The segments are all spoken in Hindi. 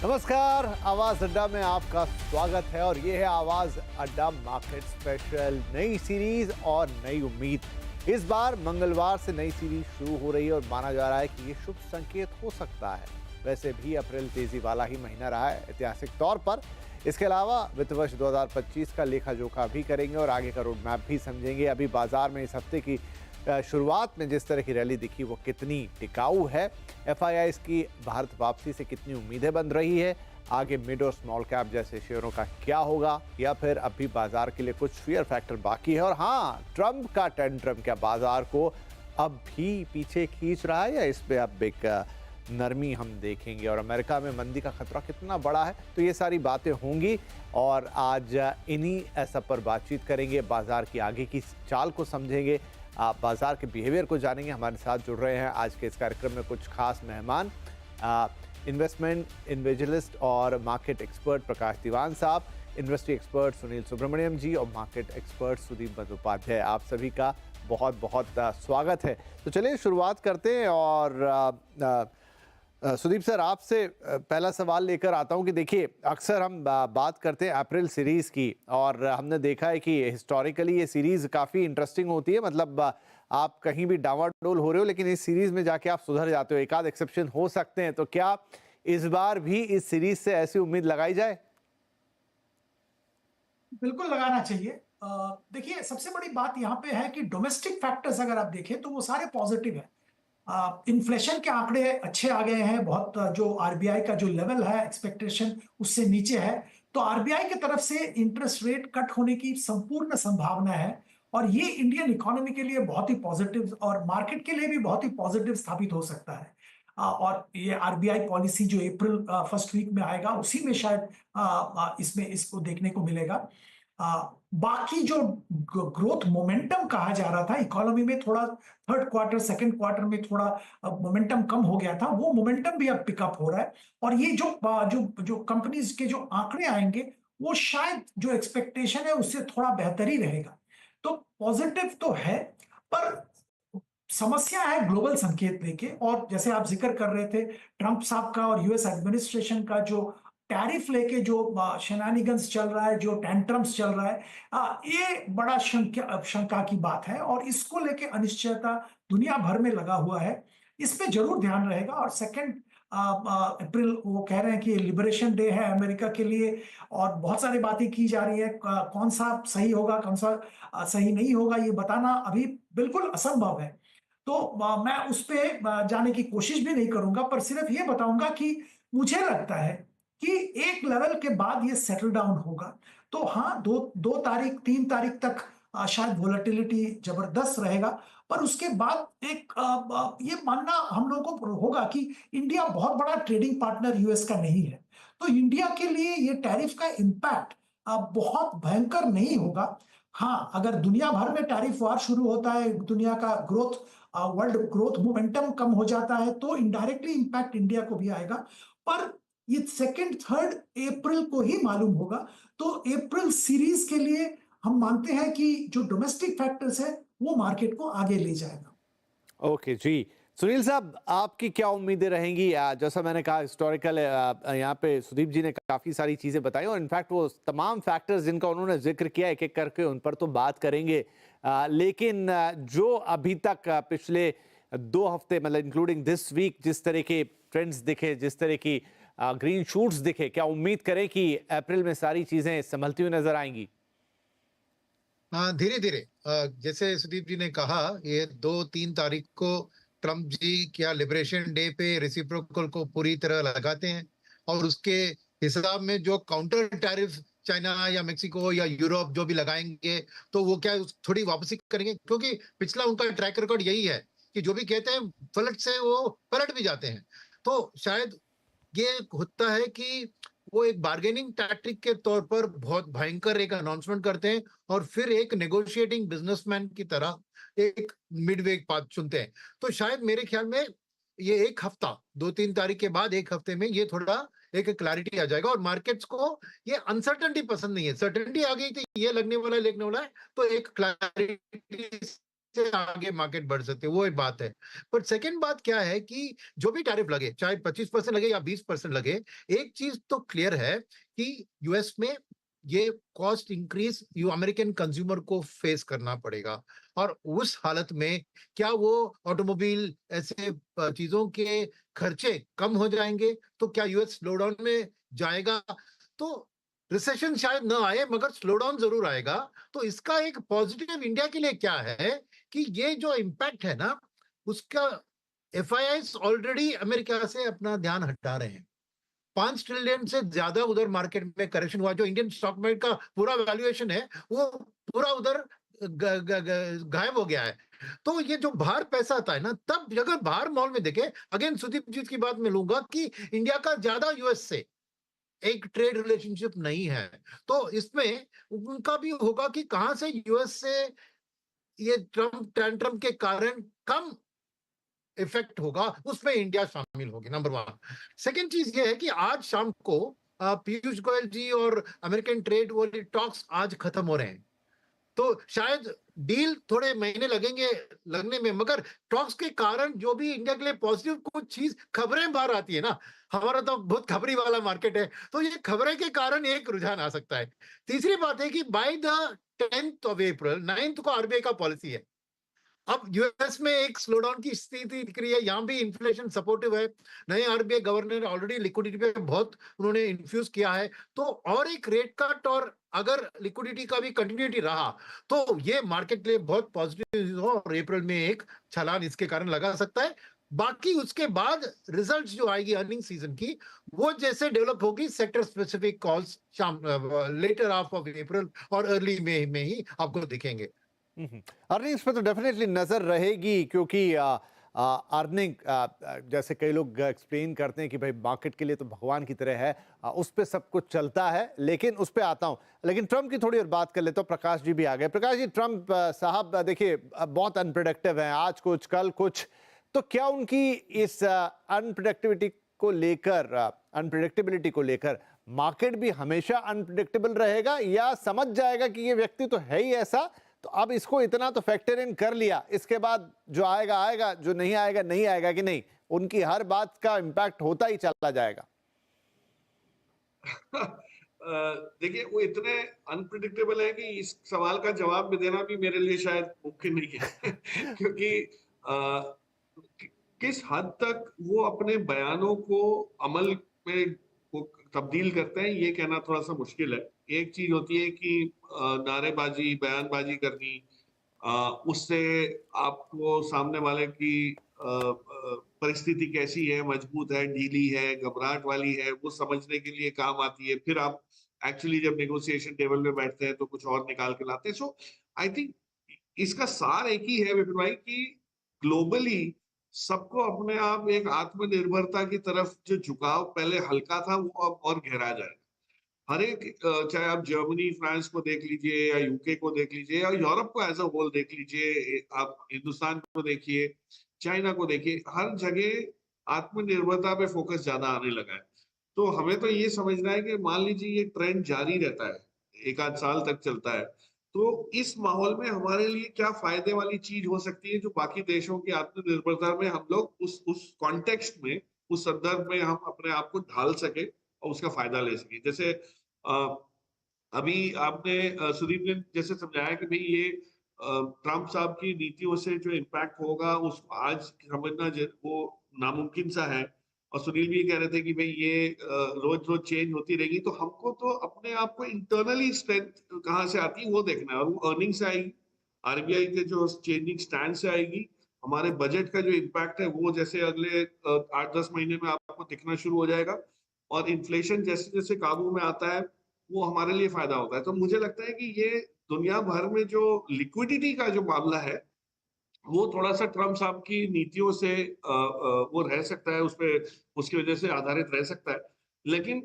नमस्कार, आवाज अड्डा में आपका स्वागत है और ये है आवाज अड्डा मार्केट स्पेशल। नई सीरीज और नई उम्मीद। इस बार मंगलवार से नई सीरीज शुरू हो रही है और माना जा रहा है कि ये शुभ संकेत हो सकता है। वैसे भी अप्रैल तेजी वाला ही महीना रहा है ऐतिहासिक तौर पर। इसके अलावा वित्त वर्ष 2025 का लेखा जोखा भी करेंगे और आगे का रोड मैप भी समझेंगे। अभी बाजार में इस हफ्ते की शुरुआत में जिस तरह की रैली दिखी वो कितनी टिकाऊ है, एफआईआईज की भारत वापसी से कितनी उम्मीदें बन रही है, आगे मिड और स्मॉल कैप जैसे शेयरों का क्या होगा, या फिर अभी बाजार के लिए कुछ फियर फैक्टर बाकी है। और हाँ, ट्रंप का टेंट्रम क्या बाजार को अब भी पीछे खींच रहा है या इस पे अब एक नरमी हम देखेंगे, और अमेरिका में मंदी का खतरा कितना बड़ा है। तो ये सारी बातें होंगी और आज इन्हीं सब पर बातचीत करेंगे। बाजार की आगे की चाल को समझेंगे, आप बाजार के बिहेवियर को जानेंगे। हमारे साथ जुड़ रहे हैं आज के इस कार्यक्रम में कुछ खास मेहमान, इन्वेस्टमेंट इन्वेंजलिस्ट और मार्केट एक्सपर्ट प्रकाश दीवान साहब, इन्वेस्टिंग एक्सपर्ट सुनील सुब्रमण्यम जी और मार्केट एक्सपर्ट सुदीप बंदोपाध्याय। आप सभी का बहुत बहुत स्वागत है। तो चलिए शुरुआत करते हैं और सुदीप सर, आपसे पहला सवाल लेकर आता हूं कि देखिए, अक्सर हम बात करते हैं अप्रैल सीरीज की और हमने देखा है कि हिस्टोरिकली ये सीरीज काफ़ी इंटरेस्टिंग होती है। मतलब आप कहीं भी डावाडोल हो रहे हो लेकिन इस सीरीज में जाके आप सुधर जाते हो। एक आध एक्सेप्शन हो सकते हैं, तो क्या इस बार भी इस सीरीज से ऐसी उम्मीद लगाई जाए? बिल्कुल लगाना चाहिए। देखिए, सबसे बड़ी बात यहाँ पे है कि डोमेस्टिक फैक्टर्स अगर आप देखें तो वो सारे पॉजिटिव है। इन्फ्लेशन के आंकड़े अच्छे आ गए हैं बहुत। जो आरबीआई का जो लेवल है एक्सपेक्टेशन उससे नीचे है, तो आरबीआई की तरफ से इंटरेस्ट रेट कट होने की संपूर्ण संभावना है और ये इंडियन इकोनॉमी के लिए बहुत ही पॉजिटिव और मार्केट के लिए भी बहुत ही पॉजिटिव साबित हो सकता है। और ये आरबीआई पॉलिसी जो अप्रैल फर्स्ट वीक में आएगा उसी में शायद इसमें इसको देखने को मिलेगा। बाकी जो ग्रोथ मोमेंटम कहा जा रहा था इकोनॉमी में, थोड़ा थर्ड क्वार्टर सेकंड क्वार्टर में थोड़ा मोमेंटम कम हो गया था, वो मोमेंटम भी अब पिकअप हो रहा है। और ये जो जो जो कंपनीज के जो आंकड़े आएंगे वो शायद जो एक्सपेक्टेशन है उससे थोड़ा बेहतर ही रहेगा। तो पॉजिटिव तो है, पर समस्या है ग्लोबल संकेत लेके। और जैसे आप जिक्र कर रहे थे ट्रंप साहब का और यूएस एडमिनिस्ट्रेशन का जो टैरिफ लेके जो शेनानिगन्स चल रहा है, जो टेंट्रम्स चल रहा है, ये बड़ा शंका की बात है और इसको लेके अनिश्चयता दुनिया भर में लगा हुआ है। इस पे जरूर ध्यान रहेगा। और सेकंड अप्रैल वो कह रहे हैं कि लिबरेशन डे है अमेरिका के लिए और बहुत सारी बातें की जा रही है। कौन सा सही होगा, कौन सा सही नहीं होगा, ये बताना अभी बिल्कुल असंभव है। तो मैं उस पे जाने की कोशिश भी नहीं करूंगा, पर सिर्फ ये बताऊंगा कि मुझे लगता है कि एक लेवल के बाद ये सेटल डाउन होगा। तो हाँ, दो तारीख 3 तारीख तक शायद वोलेटिलिटी जबरदस्त रहेगा, पर उसके बाद एक ये मानना हम लोगों को होगा कि इंडिया बहुत बड़ा ट्रेडिंग पार्टनर यूएस का नहीं है। तो इंडिया के लिए ये टैरिफ का इम्पैक्ट बहुत भयंकर नहीं होगा। हाँ, अगर दुनिया भर में टैरिफ वार शुरू होता है, दुनिया का ग्रोथ वर्ल्ड ग्रोथ मोमेंटम कम हो जाता है, तो इनडायरेक्टली इंपैक्ट इंडिया को भी आएगा। पर ये सेकंड थर्ड अप्रैल को ही मालूम होगा। तो अप्रैल सीरीज के लिए हम मानते हैं कि जो डोमेस्टिक फैक्टर्स है वो मार्केट को आगे ले जाएगा। ओके जी, सुनील साहब, आपकी क्या उम्मीदें रहेंगी? जैसा मैंने कहा, हिस्टोरिकल यहाँ पे सुदीप जी ने काफ़ी सारी चीज़ें बताई और इनफैक्ट वो तमाम फैक्टर्स जिनका उन्होंने जिक्र किया एक एक करके उन पर तो बात करेंगे। लेकिन जो अभी तक पिछले 2 हफ्ते, मतलब इंक्लूडिंग दिस वीक, जिस तरह के ट्रेंड्स दिखे, जिस तरह की ग्रीन शूट्स दिखे, क्या उम्मीद करें कि अप्रैल में सारी चीज़ें संभलती हुई नजर आएंगी? हाँ, धीरे धीरे जैसे सुदीप जी ने कहा, ये 2-3 तारीख को ट्रम्प जी क्या लिबरेशन डे पे रेसिप्रोकल को पूरी तरह लगाते हैं और उसके हिसाब में जो काउंटर टैरिफ चाइना या मेक्सिको या यूरोप जो भी लगाएंगे, तो वो क्या थोड़ी वापसी करेंगे, क्योंकि पिछला उनका ट्रैक रिकॉर्ड यही है कि जो भी कहते हैं पलट से वो पलट भी जाते हैं। तो शायद ये होता है कि वो एक बार्गेनिंग टैक्टिक के तौर पर बहुत भयंकर एक अनाउंसमेंट करते हैं और फिर एक नेगोशिएटिंग बिजनेसमैन की तरह एक मिडवे पाथ चुनते हैं। तो शायद मेरे ख्याल में ये एक हफ्ता, 2-3 तारीख के बाद एक हफ्ते में ये थोड़ा एक क्लैरिटी आ जाएगा और मार्केट्स को ये अनसर्टेनिटी पसंद नहीं है। सर्टेनिटी आ गई तो ये लगने वाला है, तो एक क्लैरिटी से आगे मार्केट बढ़ सकते हैं, वो एक बात है। पर सेकंड बात क्या है कि जो भी टैरिफ लगे, चाहे 25% लगे या 20% लगे, एक चीज तो क्लियर है कि यूएस में ये cost increase you American consumer को फेस करना पड़ेगा। और उस हालत में क्या वो ऑटोमोबाइल ऐसे चीजों के खर्चे कम हो जाएंगे, तो क्या यूएस स्लोडाउन में जाएगा? तो रिसेशन शायद ना आए मगर स्लोडाउन जरूर आएगा। तो इसका एक पॉजिटिव इंडिया के लिए क्या है कि ये जो इम्पैक्ट है ना, उसका एफआईआईस ऑलरेडी अमेरिका से अपना ध्यान हटा रहे हैं। 5 ट्रिलियन से ज्यादा उधर मार्केट में करेक्शन हुआ, जो इंडियन स्टॉक मार्केट का पूरा वैल्यूएशन है वो पूरा उधर गायब हो गया है। तो ये जो बाहर पैसा आता है ना, तब अगर बाहर मॉल में देखे, अगेन सुदीप जी की बात में लूंगा कि इंडिया का ज्यादा यूएस से एक ट्रेड रिलेशनशिप नहीं है। तो इसमें उनका भी होगा कि कहां से यूएस से ये ट्रम्प टेंट्रम के कारण कम इफेक्ट होगा, उसमें इंडिया शामिल होगी, नंबर 1। सेकंड चीज ये है कि आज शाम को पीयूष गोयल जी और अमेरिकन ट्रेड वाली टॉक्स आज खत्म हो रहे हैं। तो शायद डील थोड़े महीने लगेंगे लगने में, मगर टॉक्स के कारण जो भी इंडिया के लिए पॉजिटिव कुछ चीज खबरें बाहर आती है ना, हमारा तो बहुत खबरी वाला मार्केट है, तो ये खबरें के कारण एक रुझान आ सकता है। तीसरी बात है कि by the 10th of April, 9th को आरबीआई का पॉलिसी है। अब यूएस में एक स्लोडाउन की स्थिति दिख रही है, यहाँ भी इन्फ्लेशन सपोर्टिव है, नए आरबीआई गवर्नर ऑलरेडी लिक्विडिटी पे बहुत उन्होंने इन्फ्यूज किया है, तो और एक रेट कट और अगर लिक्विडिटी का भी कंटिन्यूटी रहा तो ये मार्केट के लिए बहुत पॉजिटिव हो और अप्रैल में एक छलान इसके कारण लगा सकता है। बाकी उसके बाद रिजल्ट्स जो आएगी अर्निंग सीजन की, वो जैसे डेवलप होगी, सेक्टर स्पेसिफिक कॉल्स शाम लेटर हाफ ऑफ अप्रैल और अर्ली मई में ही आपको दिखेंगे। अर्निंग्स पे तो डेफिनेटली नजर रहेगी, क्योंकि अर्निंग जैसे कई लोग एक्सप्लेन करते हैं कि भाई मार्केट के लिए तो भगवान की तरह है, उस पे सब कुछ चलता है। लेकिन उस पे आता हूं, लेकिन ट्रम्प की थोड़ी और बात कर लेते हो। प्रकाश जी भी आ गए। प्रकाश जी, ट्रम्प साहब देखिए बहुत अनप्रेडिक्टिव हैं, आज कुछ कल कुछ, तो क्या उनकी इस अनप्रेडिक्टेबिलिटी को लेकर मार्केट भी हमेशा अनप्रेडिक्टेबल रहेगा, या समझ जाएगा कि ये व्यक्ति तो है ही ऐसा, तो अब इसको इतना तो फैक्टर इन कर लिया, इसके बाद जो आएगा आएगा, जो नहीं आएगा नहीं आएगा, कि नहीं उनकी हर बात का इंपैक्ट होता ही चला जाएगा? देखिए, वो इतने अनप्रिडिक्टेबल है कि इस सवाल का जवाब भी देना भी मेरे लिए शायद मुमकिन नहीं है क्योंकि किस हद तक वो अपने बयानों को अमल में वो तब्दील करते हैं, ये कहना थोड़ा सा मुश्किल है। एक चीज होती है कि नारेबाजी, बयानबाजी करनी, उससे आपको सामने वाले की परिस्थिति कैसी है, मजबूत है, ढीली है, घबराहट वाली है, वो समझने के लिए काम आती है। फिर आप एक्चुअली जब नेगोशिएशन टेबल पे बैठते हैं तो कुछ और निकाल के लाते हैं। सो आई थिंक इसका सार एक ही है विपिन भाई, कि ग्लोबली सबको अपने आप एक आत्मनिर्भरता की तरफ जो झुकाव पहले हल्का था वो अब और गहरा जाए। हर एक चाहे आप जर्मनी, फ्रांस को देख लीजिए या यूके को देख लीजिए या यूरोप को एज अ होल देख लीजिए, आप हिंदुस्तान को देखिए, चाइना को देखिए, हर जगह आत्मनिर्भरता पे फोकस ज्यादा आने लगा है। तो हमें तो ये समझना है कि मान लीजिए ये ट्रेंड जारी रहता है, एक आध साल तक चलता है, तो इस माहौल में हमारे लिए क्या फायदे वाली चीज हो सकती है जो बाकी देशों की आत्मनिर्भरता में हम लोग उस कॉन्टेक्स्ट में, उस संदर्भ में हम अपने आप को ढाल सके और उसका फायदा ले सके। जैसे अभी आपने सुदीप ने जैसे समझाया कि भाई ये ट्रम्प साहब की नीतियों से जो इम्पैक्ट होगा उस आज समझना वो नामुमकिन सा है। और सुनील भी कह रहे थे कि भाई ये रोज रोज चेंज होती रहेगी, तो हमको तो अपने आप को इंटरनली स्ट्रेंथ कहाँ से आती है वो देखना है, और वो अर्निंग से आएगी, आरबीआई के जो चेंजिंग स्टैंड से आएगी, हमारे बजट का जो इम्पैक्ट है वो जैसे अगले 8-10 महीने में आपको दिखना शुरू हो जाएगा, और इन्फ्लेशन जैसे जैसे काबू में आता है वो हमारे लिए फायदा होता है। तो मुझे लगता है कि ये दुनिया भर में जो लिक्विडिटी का जो मामला है वो थोड़ा सा ट्रम्प साहब की नीतियों से वो रह सकता है, उसकी वजह से आधारित रह सकता है। लेकिन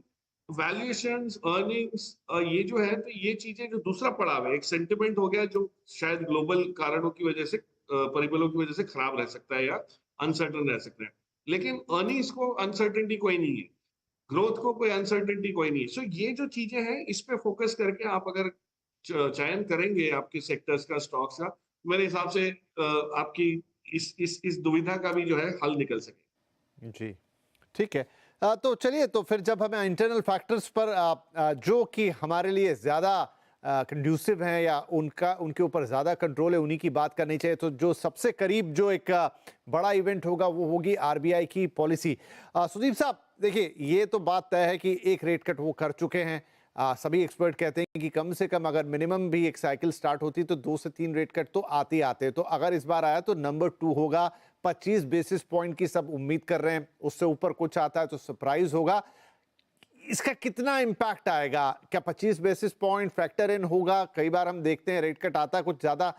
वैल्यूएशंस, अर्निंग्स, ये जो है, तो ये चीजें जो दूसरा पड़ाव है, एक सेंटिमेंट हो गया जो शायद ग्लोबल कारणों की वजह से, परिबलों की वजह से खराब रह सकता है या अनसर्टन रह सकता है। लेकिन अर्निंग्स को अनसर्टेनिटी कोई नहीं है, ग्रोथ को कोई अनसर्टेनिटी कोई नहीं है। सो ये जो चीजें हैं इस पे फोकस करके आप अगर चयन करेंगे आपके सेक्टर्स का, स्टॉक्स का, मेरे हिसाब से आपकी इस दुविधा का भी जो है हल निकल सके। जी, ठीक है। तो चलिए, तो फिर जब हमें इंटरनल फैक्टर्स पर जो कि हमारे लिए ज़्यादा कंड्यूसिव हैं या उनके ऊपर ज़्यादा कंट्रोल है, उन्हीं की बात करनी चाहिए। तो जो सबसे करीब जो एक बड़ा इवेंट होगा वो होगी आरबीआई की पॉलिसी। सुदीप साहब, देखिए, ये तो बात तय है कि एक रेट कट वो कर चुके हैं। सभी एक्सपर्ट कहते हैं कि कम से कम अगर मिनिमम भी एक साइकिल स्टार्ट होती तो 2 से 3 रेट कट तो आते ही आते। तो अगर इस बार आया तो नंबर 2 होगा। 25 बेसिस पॉइंट की सब उम्मीद कर रहे हैं, उससे ऊपर कुछ आता है तो सरप्राइज होगा। इसका कितना इम्पैक्ट आएगा? क्या 25 बेसिस पॉइंट फैक्टर इन होगा? कई बार हम देखते हैं रेट कट आता है, कुछ ज्यादा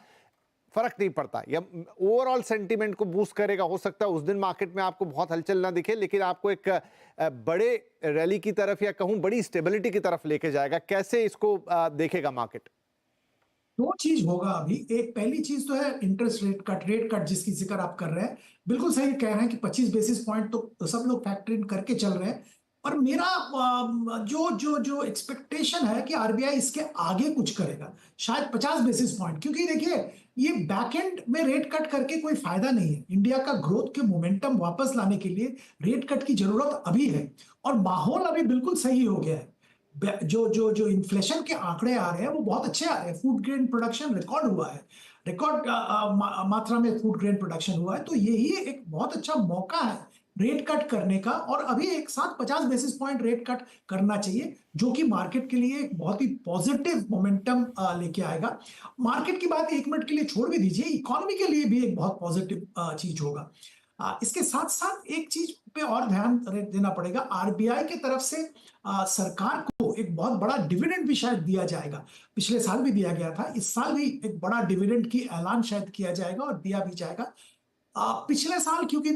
फर्क नहीं पड़ता, या ओवरऑल सेंटीमेंट को बूस्ट करेगा। हो सकता है उस दिन मार्केट में आपको बहुत हलचल ना दिखे, लेकिन आपको एक बड़े रैली की तरफ या कहूं बड़ी स्टेबिलिटी की तरफ लेके जाएगा। कैसे इसको देखेगा मार्केट? दो चीज होगा अभी। एक पहली चीज तो है इंटरेस्ट रेट कट जिसकी जिक्र आप कर रहे हैं, बिल्कुल सही कह रहे हैं कि 25 बेसिस पॉइंट तो सब लोग फैक्टर इन करके चल रहे हैं। और मेरा जो जो जो एक्सपेक्टेशन है कि आरबीआई इसके आगे कुछ करेगा, शायद 50 बेसिस पॉइंट। क्योंकि देखिए, ये बैक एंड में रेट कट करके कोई फायदा नहीं है। इंडिया का ग्रोथ के मोमेंटम वापस लाने के लिए रेट कट की जरूरत अभी है, और माहौल अभी बिल्कुल सही हो गया है। जो जो जो इन्फ्लेशन के आंकड़े आ रहे हैं वो बहुत अच्छे आ रहे हैं। फूड ग्रेन प्रोडक्शन रिकॉर्ड हुआ है, रिकॉर्ड मात्रा में फूड ग्रेन प्रोडक्शन हुआ है। तो यही एक बहुत अच्छा मौका है रेट कट करने का, और अभी एक साथ 50 बेसिस पॉइंट रेट कट करना चाहिए, जो कि मार्केट के लिए एक बहुत ही पॉजिटिव मोमेंटम लेके आएगा। मार्केट की बात एक मिनट के लिए छोड़ भी दीजिए, इकोनॉमी के लिए भी एक बहुत पॉजिटिव चीज होगा। इसके साथ साथ एक चीज पे और ध्यान देना पड़ेगा। आरबीआई की तरफ से सरकार को एक बहुत बड़ा डिविडेंड भी शायद दिया जाएगा। पिछले साल भी दिया गया था, इस साल भी एक बड़ा डिविडेंड की ऐलान शायद किया जाएगा और दिया भी जाएगा। पिछले साल क्योंकि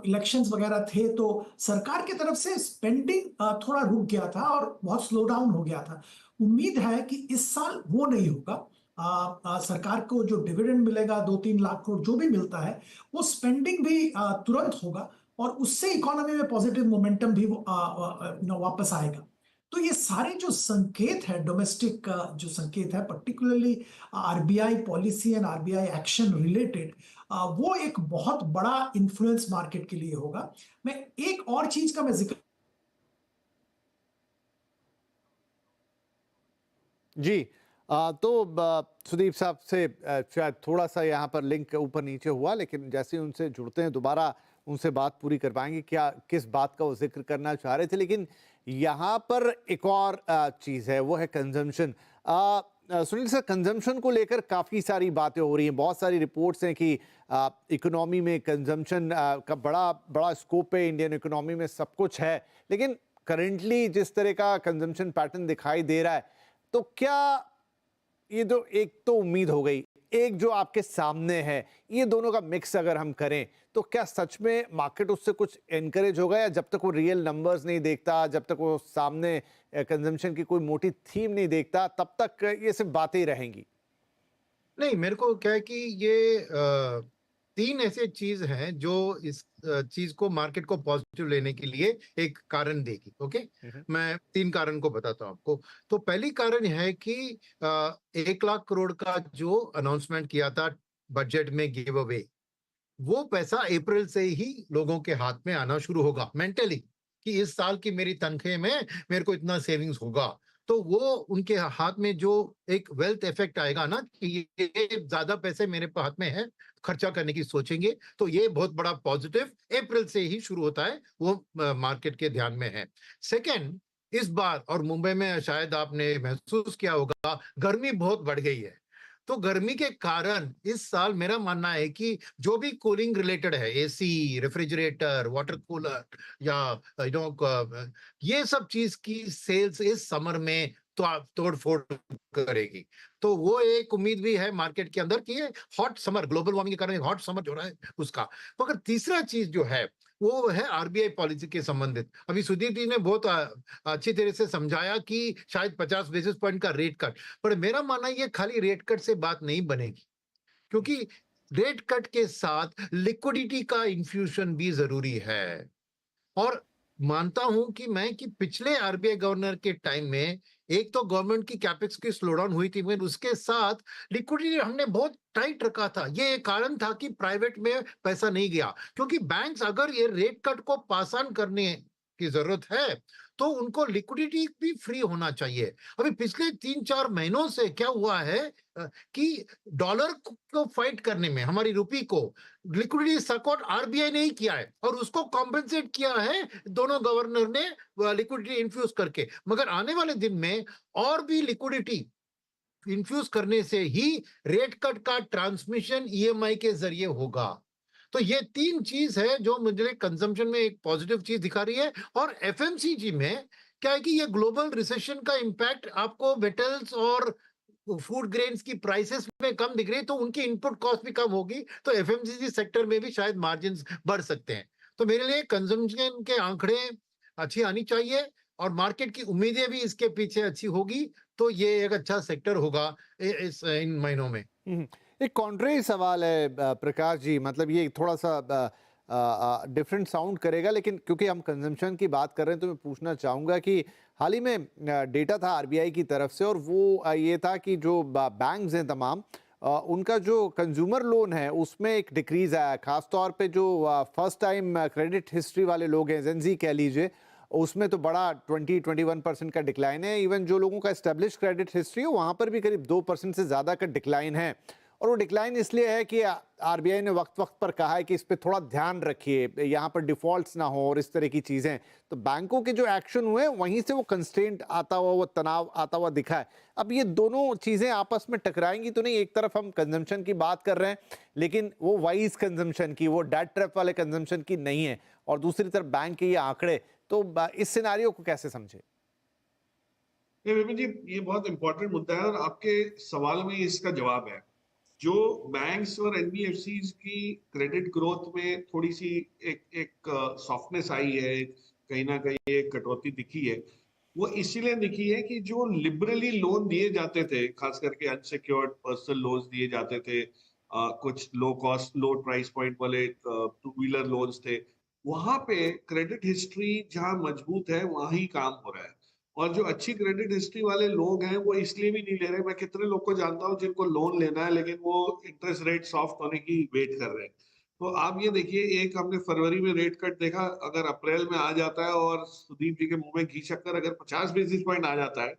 इलेक्शंस वगैरह थे, तो सरकार की तरफ से स्पेंडिंग थोड़ा रुक गया था और बहुत स्लो डाउन हो गया था। उम्मीद है कि इस साल वो नहीं होगा। सरकार को जो डिविडेंड मिलेगा 2-3 लाख करोड़ जो भी मिलता है, वो स्पेंडिंग भी तुरंत होगा, और उससे इकोनॉमी में पॉजिटिव मोमेंटम भी वापस आएगा। तो ये सारे जो संकेत है, डोमेस्टिक जो संकेत है, particularly RBI policy and RBI action related, वो एक बहुत बड़ा इन्फ्लुएंस मार्केट के लिए होगा। मैं एक और चीज का जिक्र जी। तो सुदीप साहब से शायद थोड़ा सा यहाँ पर लिंक ऊपर नीचे हुआ, लेकिन जैसे ही उनसे जुड़ते हैं दोबारा उनसे बात पूरी कर पाएंगे। क्या किस बात का वो जिक्र करना चाह रहे थे, लेकिन यहाँ पर एक और चीज़ है, वो है कंजम्पशन। सुनील सर, कंजम्पशन को लेकर काफ़ी सारी बातें हो रही हैं। बहुत सारी रिपोर्ट्स हैं कि इकोनॉमी में कंजम्पशन का बड़ा बड़ा स्कोप है, इंडियन इकोनॉमी में सब कुछ है, लेकिन करेंटली जिस तरह का कंजम्पशन पैटर्न दिखाई दे रहा है, तो क्या ये जो एक तो उम्मीद हो गई, एक जो आपके सामने है, ये दोनों का मिक्स अगर हम करें, तो क्या सच में मार्केट उससे कुछ एनकरेज होगा? या जब तक वो रियल नंबर्स नहीं देखता, जब तक वो सामने कंजम्पशन की कोई मोटी थीम नहीं देखता, तब तक ये सिर्फ बातें ही रहेंगी? नहीं, मेरे को क्या है कि ये तीन ऐसे चीज हैं जो इस चीज को, मार्केट को पॉजिटिव लेने के लिए एक कारण देगी। ओके, मैं तीन कारण को बताता हूँ आपको। तो पहली कारण है कि 1 लाख करोड़ का जो अनाउंसमेंट किया था बजट में गिव अवे, वो पैसा अप्रैल से ही लोगों के हाथ में आना शुरू होगा मेंटली, कि इस साल की मेरी तनख्वाह में मेरे को इतना सेविंग्स होगा। तो वो उनके हाथ में जो एक वेल्थ इफेक्ट आएगा ना, कि ये ज्यादा पैसे मेरे हाथ में है, खर्चा करने की सोचेंगे, तो ये बहुत बड़ा पॉजिटिव अप्रैल से ही शुरू होता है, वो मार्केट के ध्यान में है। सेकंड, इस बार और मुंबई में शायद आपने महसूस किया होगा, गर्मी बहुत बढ़ गई है। तो गर्मी के कारण इस साल मेरा मानना है कि जो भी कूलिंग रिलेटेड है, एसी, रेफ्रिजरेटर, वाटर कूलर, या ये सब चीज की सेल्स इस समर में तो तोड़ फोड़ करेगी। तो वो एक उम्मीद भी है मार्केट के अंदर कि ये हॉट समर, ग्लोबल वार्मिंग के कारण हॉट समर जो रहा है उसका। मगर तीसरा चीज जो है वो है आरबीआई पॉलिसी के संबंधित। अभी सुदीप जी ने बहुत अच्छी तरह से समझाया कि शायद 50 बेसिस पॉइंट का रेट कट, पर मेरा मानना ये खाली रेट कट से बात नहीं बनेगी, क्योंकि रेट कट के साथ लिक्विडिटी का इन्फ्यूजन भी जरूरी है। और मानता हूं कि मैं कि पिछले आरबीआई गवर्नर के टाइम में एक तो गवर्नमेंट की कैपेक्स की स्लो डाउन हुई थी, मगर उसके साथ लिक्विडिटी हमने बहुत टाइट रखा था। ये एक कारण था कि प्राइवेट में पैसा नहीं गया, क्योंकि बैंक्स अगर ये रेट कट को पास ऑन करने की जरूरत है तो उनको लिक्विडिटी भी फ्री होना चाहिए। अभी पिछले 3-4 महीनों से क्या हुआ है कि डॉलर को फाइट करने में हमारी रुपी को लिक्विडिटी सपोर्ट आरबीआई ने ही किया है, और उसको कॉम्पेंसेट किया है दोनों गवर्नर ने लिक्विडिटी इन्फ्यूज करके। मगर आने वाले दिन में और भी लिक्विडिटी इन्फ्यूज करने से ही रेट कट का ट्रांसमिशन ईएमआई के जरिए होगा। तो ये 3 चीज है जो मुझे कंजम्पशन में एक पॉजिटिव चीज दिखा रही है। और एफएमसीजी में क्या है कि ये ग्लोबल रिसेशन का इंपैक्ट आपको मेटल्स और फूड ग्रेन्स की प्राइसेस में कम दिख रही है, तो उनकी इनपुट कॉस्ट भी कम होगी, तो एफएमसीजी सेक्टर में भी शायद मार्जिन बढ़ सकते हैं। तो मेरे लिए कंजम्पशन के आंकड़े अच्छी आनी चाहिए और मार्केट की उम्मीदें भी इसके पीछे अच्छी होगी, तो ये एक अच्छा सेक्टर होगा इन महीनों में। एक कॉन्ट्रेरी सवाल है प्रकाश जी, मतलब ये थोड़ा सा डिफरेंट साउंड करेगा, लेकिन क्योंकि हम कंजम्पशन की बात कर रहे हैं तो मैं पूछना चाहूँगा कि हाल ही में डेटा था आरबीआई की तरफ से, और वो ये था कि जो बैंक्स हैं तमाम, उनका जो कंज्यूमर लोन है उसमें एक डिक्रीज आया, खासतौर पे जो फर्स्ट टाइम क्रेडिट हिस्ट्री वाले लोग हैं, जेनजी कह लीजिए, उसमें तो बड़ा 20-21% का डिक्लाइन है। इवन जो लोगों का एस्टेब्लिश क्रेडिट हिस्ट्री है वहाँ पर भी करीब 2% से ज़्यादा का डिक्लाइन है। और वो डिक्लाइन इसलिए है कि आरबीआई ने वक्त वक्त पर कहा है कि इस पे थोड़ा ध्यान रखिए, यहाँ पर डिफॉल्ट्स ना हो और इस तरह की चीज़ें। तो बैंकों के जो एक्शन हुए वहीं से वो कंस्ट्रेंट आता हुआ, वो तनाव आता हुआ दिखा है। अब ये दोनों चीज़ें आपस में टकराएंगी तो नहीं? एक तरफ हम कंजम्पशन की बात कर रहे हैं लेकिन वो वाइज कंजम्पशन की, वो डेट ट्रैप वाले कंजम्पशन की नहीं है, और दूसरी तरफ बैंक के ये आंकड़े, तो इस सिनारियो को कैसे समझे? विपिन जी, ये बहुत इंपॉर्टेंट मुद्दा है और आपके सवाल में इसका जवाब है। जो बैंक्स और एनबीएफसीज की क्रेडिट ग्रोथ में थोड़ी सी एक सॉफ्टनेस आई है, कहीं ना कहीं एक कटौती दिखी है, वो इसीलिए दिखी है कि जो लिबरली लोन दिए जाते थे, खास करके अनसिक्योर्ड पर्सनल लोन्स दिए जाते थे, कुछ low cost low price point वाले 2 व्हीलर लोन्स थे, वहां पे क्रेडिट हिस्ट्री जहां मजबूत है वहां ही काम हो रहा है। और जो अच्छी क्रेडिट हिस्ट्री वाले लोग हैं वो इसलिए भी नहीं ले रहे। मैं कितने लोग को जानता हूँ जिनको लोन लेना है लेकिन वो इंटरेस्ट रेट सॉफ्ट होने की वेट कर रहे हैं। तो आप ये देखिए, एक हमने फरवरी में रेट कट देखा, अगर अप्रैल में आ जाता है और सुदीप जी के मुंह में घी शक्कर अगर 50 बेसिस पॉइंट आ जाता है,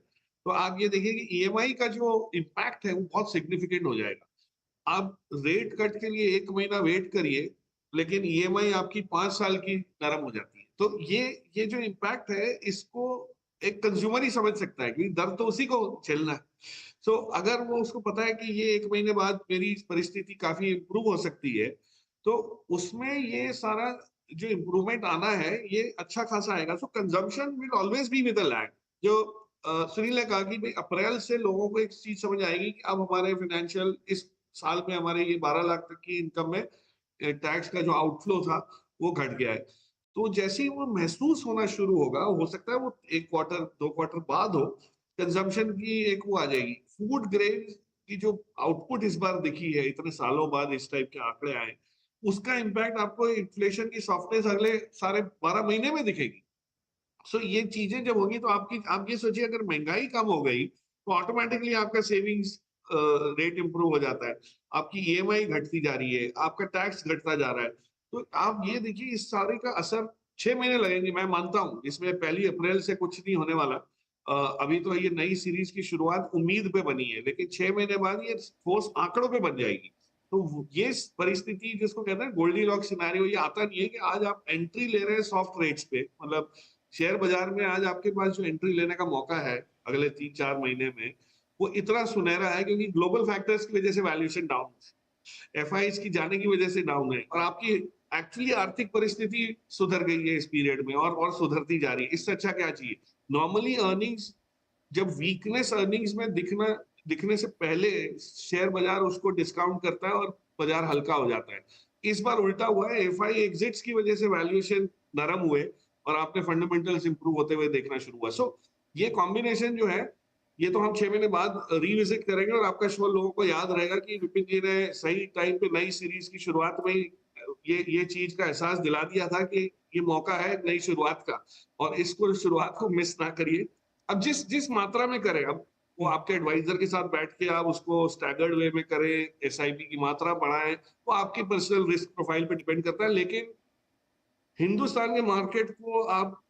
तो आप ये देखिए कि ईएमआई का जो इम्पैक्ट है वो बहुत सिग्निफिकेंट हो जाएगा। आप रेट कट के लिए 1 महीना वेट करिए, लेकिन ईएमआई आपकी 5 साल की नरम हो जाती है। तो ये जो इम्पैक्ट है, इसको एक कंज्यूमर ही समझ सकता है, क्योंकि दर्द तो उसी को झेलना है। सो अगर वो उसको पता है कि ये 1 महीने बाद मेरी परिस्थिति काफी इंप्रूव हो सकती है, तो उसमें ये सारा जो इम्प्रूवमेंट आना है ये अच्छा खासा आएगा। So consumption will always be with a lag. जो सुनील ने कहा कि भाई अप्रैल से लोगों को एक चीज समझ आएगी कि अब हमारे फाइनेंशियल इस साल में हमारे ये 12 लाख तक की इनकम में टैक्स का जो आउटफ्लो था वो घट गया है। तो जैसे ही वो महसूस होना शुरू होगा, हो सकता है वो 1 क्वार्टर 2 क्वार्टर बाद हो, कंजम्पशन की एक वो आ जाएगी। फूड ग्रेन की जो आउटपुट इस बार दिखी है, इतने सालों बाद इस टाइप के आंकड़े आए, उसका इम्पैक्ट आपको इन्फ्लेशन की सॉफ्टनेस अगले सारे 12 महीने में दिखेगी। सो ये चीजें जब होगी तो आप ये सोचिए, अगर महंगाई कम हो गई तो ऑटोमेटिकली आपका सेविंग्स रेट इंप्रूव हो जाता है, आपकी ईएमआई घटती जा रही है, आपका टैक्स घटता जा रहा है। तो आप ये देखिए, इस सारे का असर 6 महीने लगेंगे। मैं मानता हूँ इसमें 1 अप्रैल से कुछ नहीं होने वाला। अभी तो ये नई सीरीज की शुरुआत उम्मीद पे बनी है, लेकिन 6 महीने बाद ये ठोस आंकड़ों पे बन जाएगी। तो ये परिस्थिति जिसको कहते हैं गोल्डीलॉक्स सिनेरियो, ये आता नहीं है कि आज आप एंट्री ले रहे हैं सॉफ्ट रेट्स पे। मतलब शेयर बाजार में आज आपके पास जो एंट्री लेने का मौका है अगले 3-4 महीने में, वो इतना सुनहरा है क्योंकि ग्लोबल फैक्टर्स की वजह से वैल्यूएशन डाउन है, एफआईज की जाने की वजह से डाउन है, और आपकी एक्चुअली आर्थिक परिस्थिति सुधर गई है इस पीरियड में और सुधरती जा रही है। इससे अच्छा क्या चाहिए? नॉर्मली अर्निंग्स, जब वीकनेस अर्निंग्स में दिखने से पहले शेयर बाजार उसको डिस्काउंट करता है और बाजार हल्का हो जाता है। इस बार उल्टा हुआ है, एफआई एग्जिट्स की वजह से वैल्यूएशन नरम हुए और आपने फंडामेंटल्स इंप्रूव होते हुए देखना शुरू हुआ। सो ये कॉम्बिनेशन जो है, ये तो हम 6 महीने बाद रिविजिट करेंगे और आपका शो लोगों को याद रहेगा कि विपिन जी ने सही टाइम पे नई सीरीज की शुरुआत में ये चीज का एहसास दिला दिया था कि ये मौका है नई शुरुआत का, और इसको शुरुआत को मिस ना करिए। अब जिस जिस मात्रा में करें, अब वो आपके एडवाइजर के साथ बैठ के आप उसको स्टैगर्ड वे में करें, एसआईपी की मात्रा बढ़ाएं, वो आपकी पर्सनल रिस्क प्रोफाइल पे डिपेंड करता है। लेकिन हिंदुस्तान के मार्केट को आप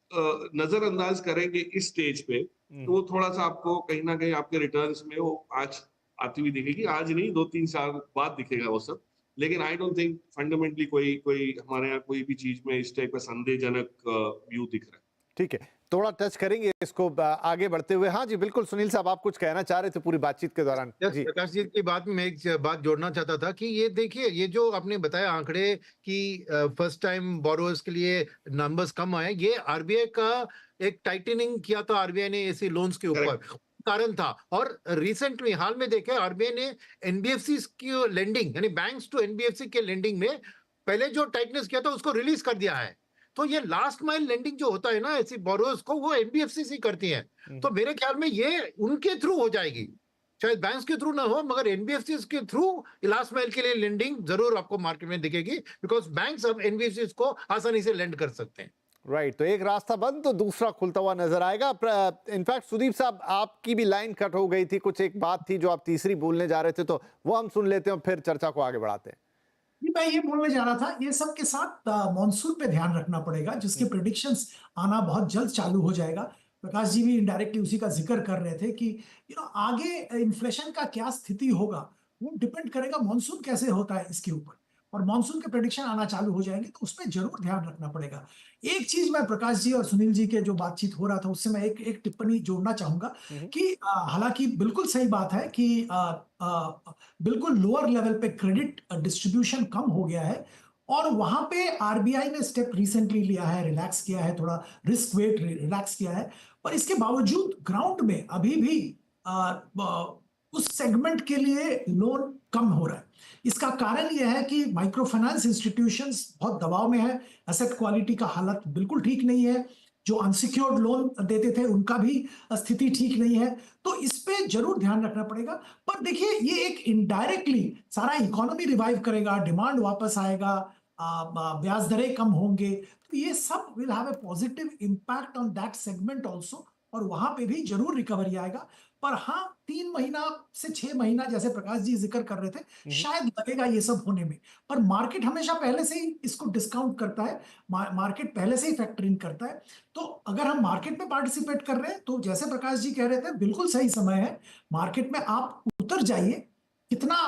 नजरअंदाज करेंगे इस स्टेज पे, तो वो थोड़ा सा आपको कहीं ना कहीं आपके रिटर्न्स में वो आज आती हुई दिखेगी। आज नहीं, 2-3 साल बाद दिखेगा वो सब। लेकिन आई डोंट थिंक फंडामेंटली कोई कोई हमारे यहाँ कोई भी चीज में इस टाइप का संदेहजनक व्यू दिख रहा है। ठीक है, थोड़ा टच करेंगे इसको आगे बढ़ते हुए। हाँ जी बिल्कुल, सुनील साहब आप कुछ कहना चाह रहे थे पूरी बातचीत के दौरान जी। प्रकाश जी की बात में मैं एक बात जोड़ना चाहता था कि ये देखिए, ये जो आपने बताया आंकड़े कि फर्स्ट टाइम बोरोअर्स के लिए नंबर्स कम आए, ये आरबीआई का एक टाइटनिंग किया था आरबीआई ने ऐसे लोन्स के ऊपर, कारण था। और रिसेंटली हाल में देखे आरबीआई ने एनबीएफसी की लेंडिंग यानी बैंक्स टू एनबीएफसी के लेंडिंग में पहले जो टाइटनेस किया था उसको रिलीज कर दिया है। तो ये लास्ट माइल लेंडिंग जो होता है ना ऐसी बोरोअर्स को, वो एनबीएफसी से करती हैं। तो मेरे ख्याल में ये उनके थ्रू हो जाएगी, शायद बैंक्स के थ्रू ना हो, मगर एनबीएफसी के थ्रू लास्ट माइल के लिए लेंडिंग जरूर आपको मार्केट में दिखेगी, बिकॉज बैंक्स अब एनबीएफसी को आसानी से लेंड कर सकते हैं। राइट, तो एक रास्ता बंद तो दूसरा खुलता हुआ नजर आएगा। इनफैक्ट सुदीप साहब आपकी भी लाइन कट हो गई थी, कुछ एक बात थी जो आप तीसरी बोलने जा रहे थे, तो वो हम सुन लेते हैं और फिर चर्चा को आगे बढ़ाते हैं। मैं ये बोलने जा रहा था, ये सब के साथ मॉनसून पे ध्यान रखना पड़ेगा, जिसके प्रिडिक्शंस आना बहुत जल्द चालू हो जाएगा। प्रकाश जी भी इनडायरेक्टली उसी का जिक्र कर रहे थे कि आगे इन्फ्लेशन का क्या स्थिति होगा, वो डिपेंड करेगा मॉनसून कैसे होता है इसके ऊपर। और मॉनसून के प्रेडिक्शन आना चालू हो जाएंगे तो उसमें जरूर ध्यान रखना पड़ेगा। एक चीज मैं प्रकाश जी और सुनील जी के जो बातचीत हो रहा था उससे मैं एक टिप्पणी जोड़ना चाहूंगा कि हालांकि बिल्कुल सही बात है कि बिल्कुल लोअर लेवल पे क्रेडिट डिस्ट्रीब्यूशन कम हो गया है, और वहां पे आरबीआई ने स्टेप रिसेंटली लिया है, रिलैक्स किया है, थोड़ा रिस्क वेट रिलैक्स किया है। पर इसके बावजूद ग्राउंड में अभी भी उस सेगमेंट के लिए लोन कम हो रहा है। इसका कारण यह है कि माइक्रो फाइनेंस इंस्टीट्यूशंस बहुत दबाव में है, एसेट क्वालिटी का हालत बिल्कुल ठीक नहीं है, जो अनसिक्योर्ड लोन देते थे उनका भी स्थिति ठीक नहीं है। तो इस पे जरूर ध्यान रखना पड़ेगा। पर देखिए, ये एक इनडायरेक्टली सारा इकोनॉमी रिवाइव करेगा, डिमांड वापस आएगा, ब्याज दरें कम होंगे, तो ये सब will have a positive impact on that segment also, और वहां पे भी जरूर रिकवरी आएगा। पर हाँ, 3 महीना से 6 महीना जैसे प्रकाश जी जिक्र कर रहे थे, शायद लगेगा ये सब होने में। पर मार्केट हमेशा पहले से ही इसको डिस्काउंट करता है, मार्केट पहले से ही फैक्टर इन करता है। तो अगर हम मार्केट में पार्टिसिपेट कर रहे हैं तो जैसे प्रकाश जी कह रहे थे, बिल्कुल सही समय है, मार्केट में आप उतर जाइए। कितना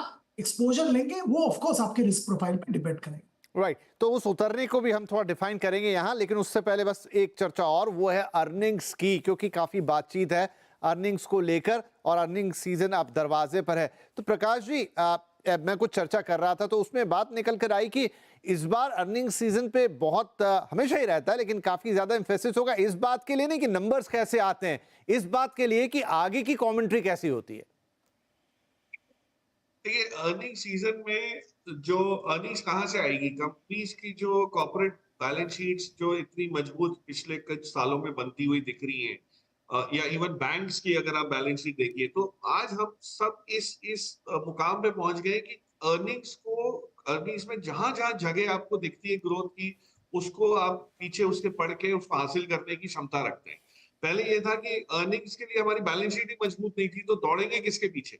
एक्सपोजर लेंगे वो ऑफकोर्स आपके रिस्क प्रोफाइल पे डिपेंड करेगा। राइट, तो उस उतरने को भी हम थोड़ा डिफाइन करेंगे यहाँ, लेकिन उससे पहले बस एक चर्चा और, वो है अर्निंग्स की, क्योंकि काफी बातचीत है अर्निंग्स को लेकर और अर्निंग सीजन अब दरवाजे पर है। तो प्रकाश जी, मैं कुछ चर्चा कर रहा था तो उसमें बात निकल कर आई कि इस बार अर्निंग सीजन पे बहुत हमेशा ही रहता है, लेकिन काफी ज्यादा एम्फेसिस होगा इस बात के लिए नहीं कि नंबर्स कैसे आते हैं, इस बात के लिए कि आगे की कमेंट्री कैसी होती है। देखिए, अर्निंग सीजन में जो अर्निंग्स कहाँ से आएगी, कंपनीज की जो कॉर्पोरेट बैलेंस शीट्स जो इतनी मजबूत पिछले कुछ सालों में बनती हुई दिख रही हैं, या इवन बैंक्स की अगर आप बैलेंस शीट देखिए, तो आज हम सब इस मुकाम पे पहुंच गए कि अर्निंग्स में जहां जहां जगह आपको दिखती है ग्रोथ की, उसको आप पीछे उसके पढ़ के उसको हासिल करने की क्षमता रखते हैं। पहले ये था कि अर्निंग्स के लिए हमारी बैलेंस शीट ही मजबूत नहीं थी, तो दौड़ेंगे किसके पीछे।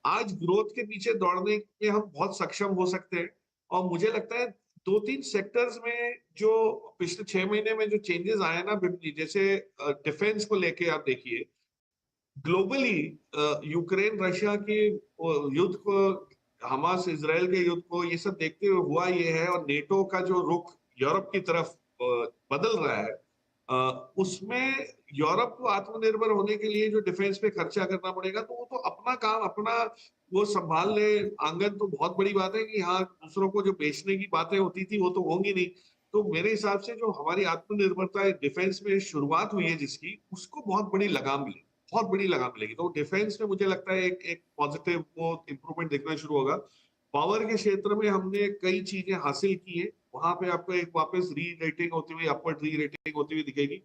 आज ग्रोथ के पीछे दौड़ने में हम बहुत सक्षम हो सकते हैं, और मुझे लगता है 2-3 सेक्टर्स में जो पिछले 6 महीने में जो चेंजेस आए ना, जैसे डिफेंस को लेके आप देखिए, ग्लोबली यूक्रेन रशिया के युद्ध को, हमास इजराइल के युद्ध को, ये सब देखते हुए हुआ ये है, और नेटो का जो रुख यूरोप की तरफ बदल रहा है, उसमें यूरोप को आत्मनिर्भर होने के लिए जो डिफेंस पे खर्चा करना पड़ेगा, तो वो तो अपना काम अपना वो संभाल ले आंगन, तो बहुत बड़ी बात है कि हाँ, दूसरों को जो बेचने की बातें होती थी वो तो होंगी नहीं। तो मेरे हिसाब से जो हमारी आत्मनिर्भरता डिफेंस में शुरुआत हुई है जिसकी, उसको बहुत बड़ी लगाम मिलेगी, बहुत बड़ी लगाम मिलेगी। तो डिफेंस में मुझे लगता है एक पॉजिटिव वो इंप्रूवमेंट दिखना शुरू होगा। पावर के क्षेत्र में हमने कई चीजें हासिल की हैं, वहां पे आपको एक वापस री रेटिंग होती हुई, अपवर्ड री रेटिंग होती हुई दिखेगी।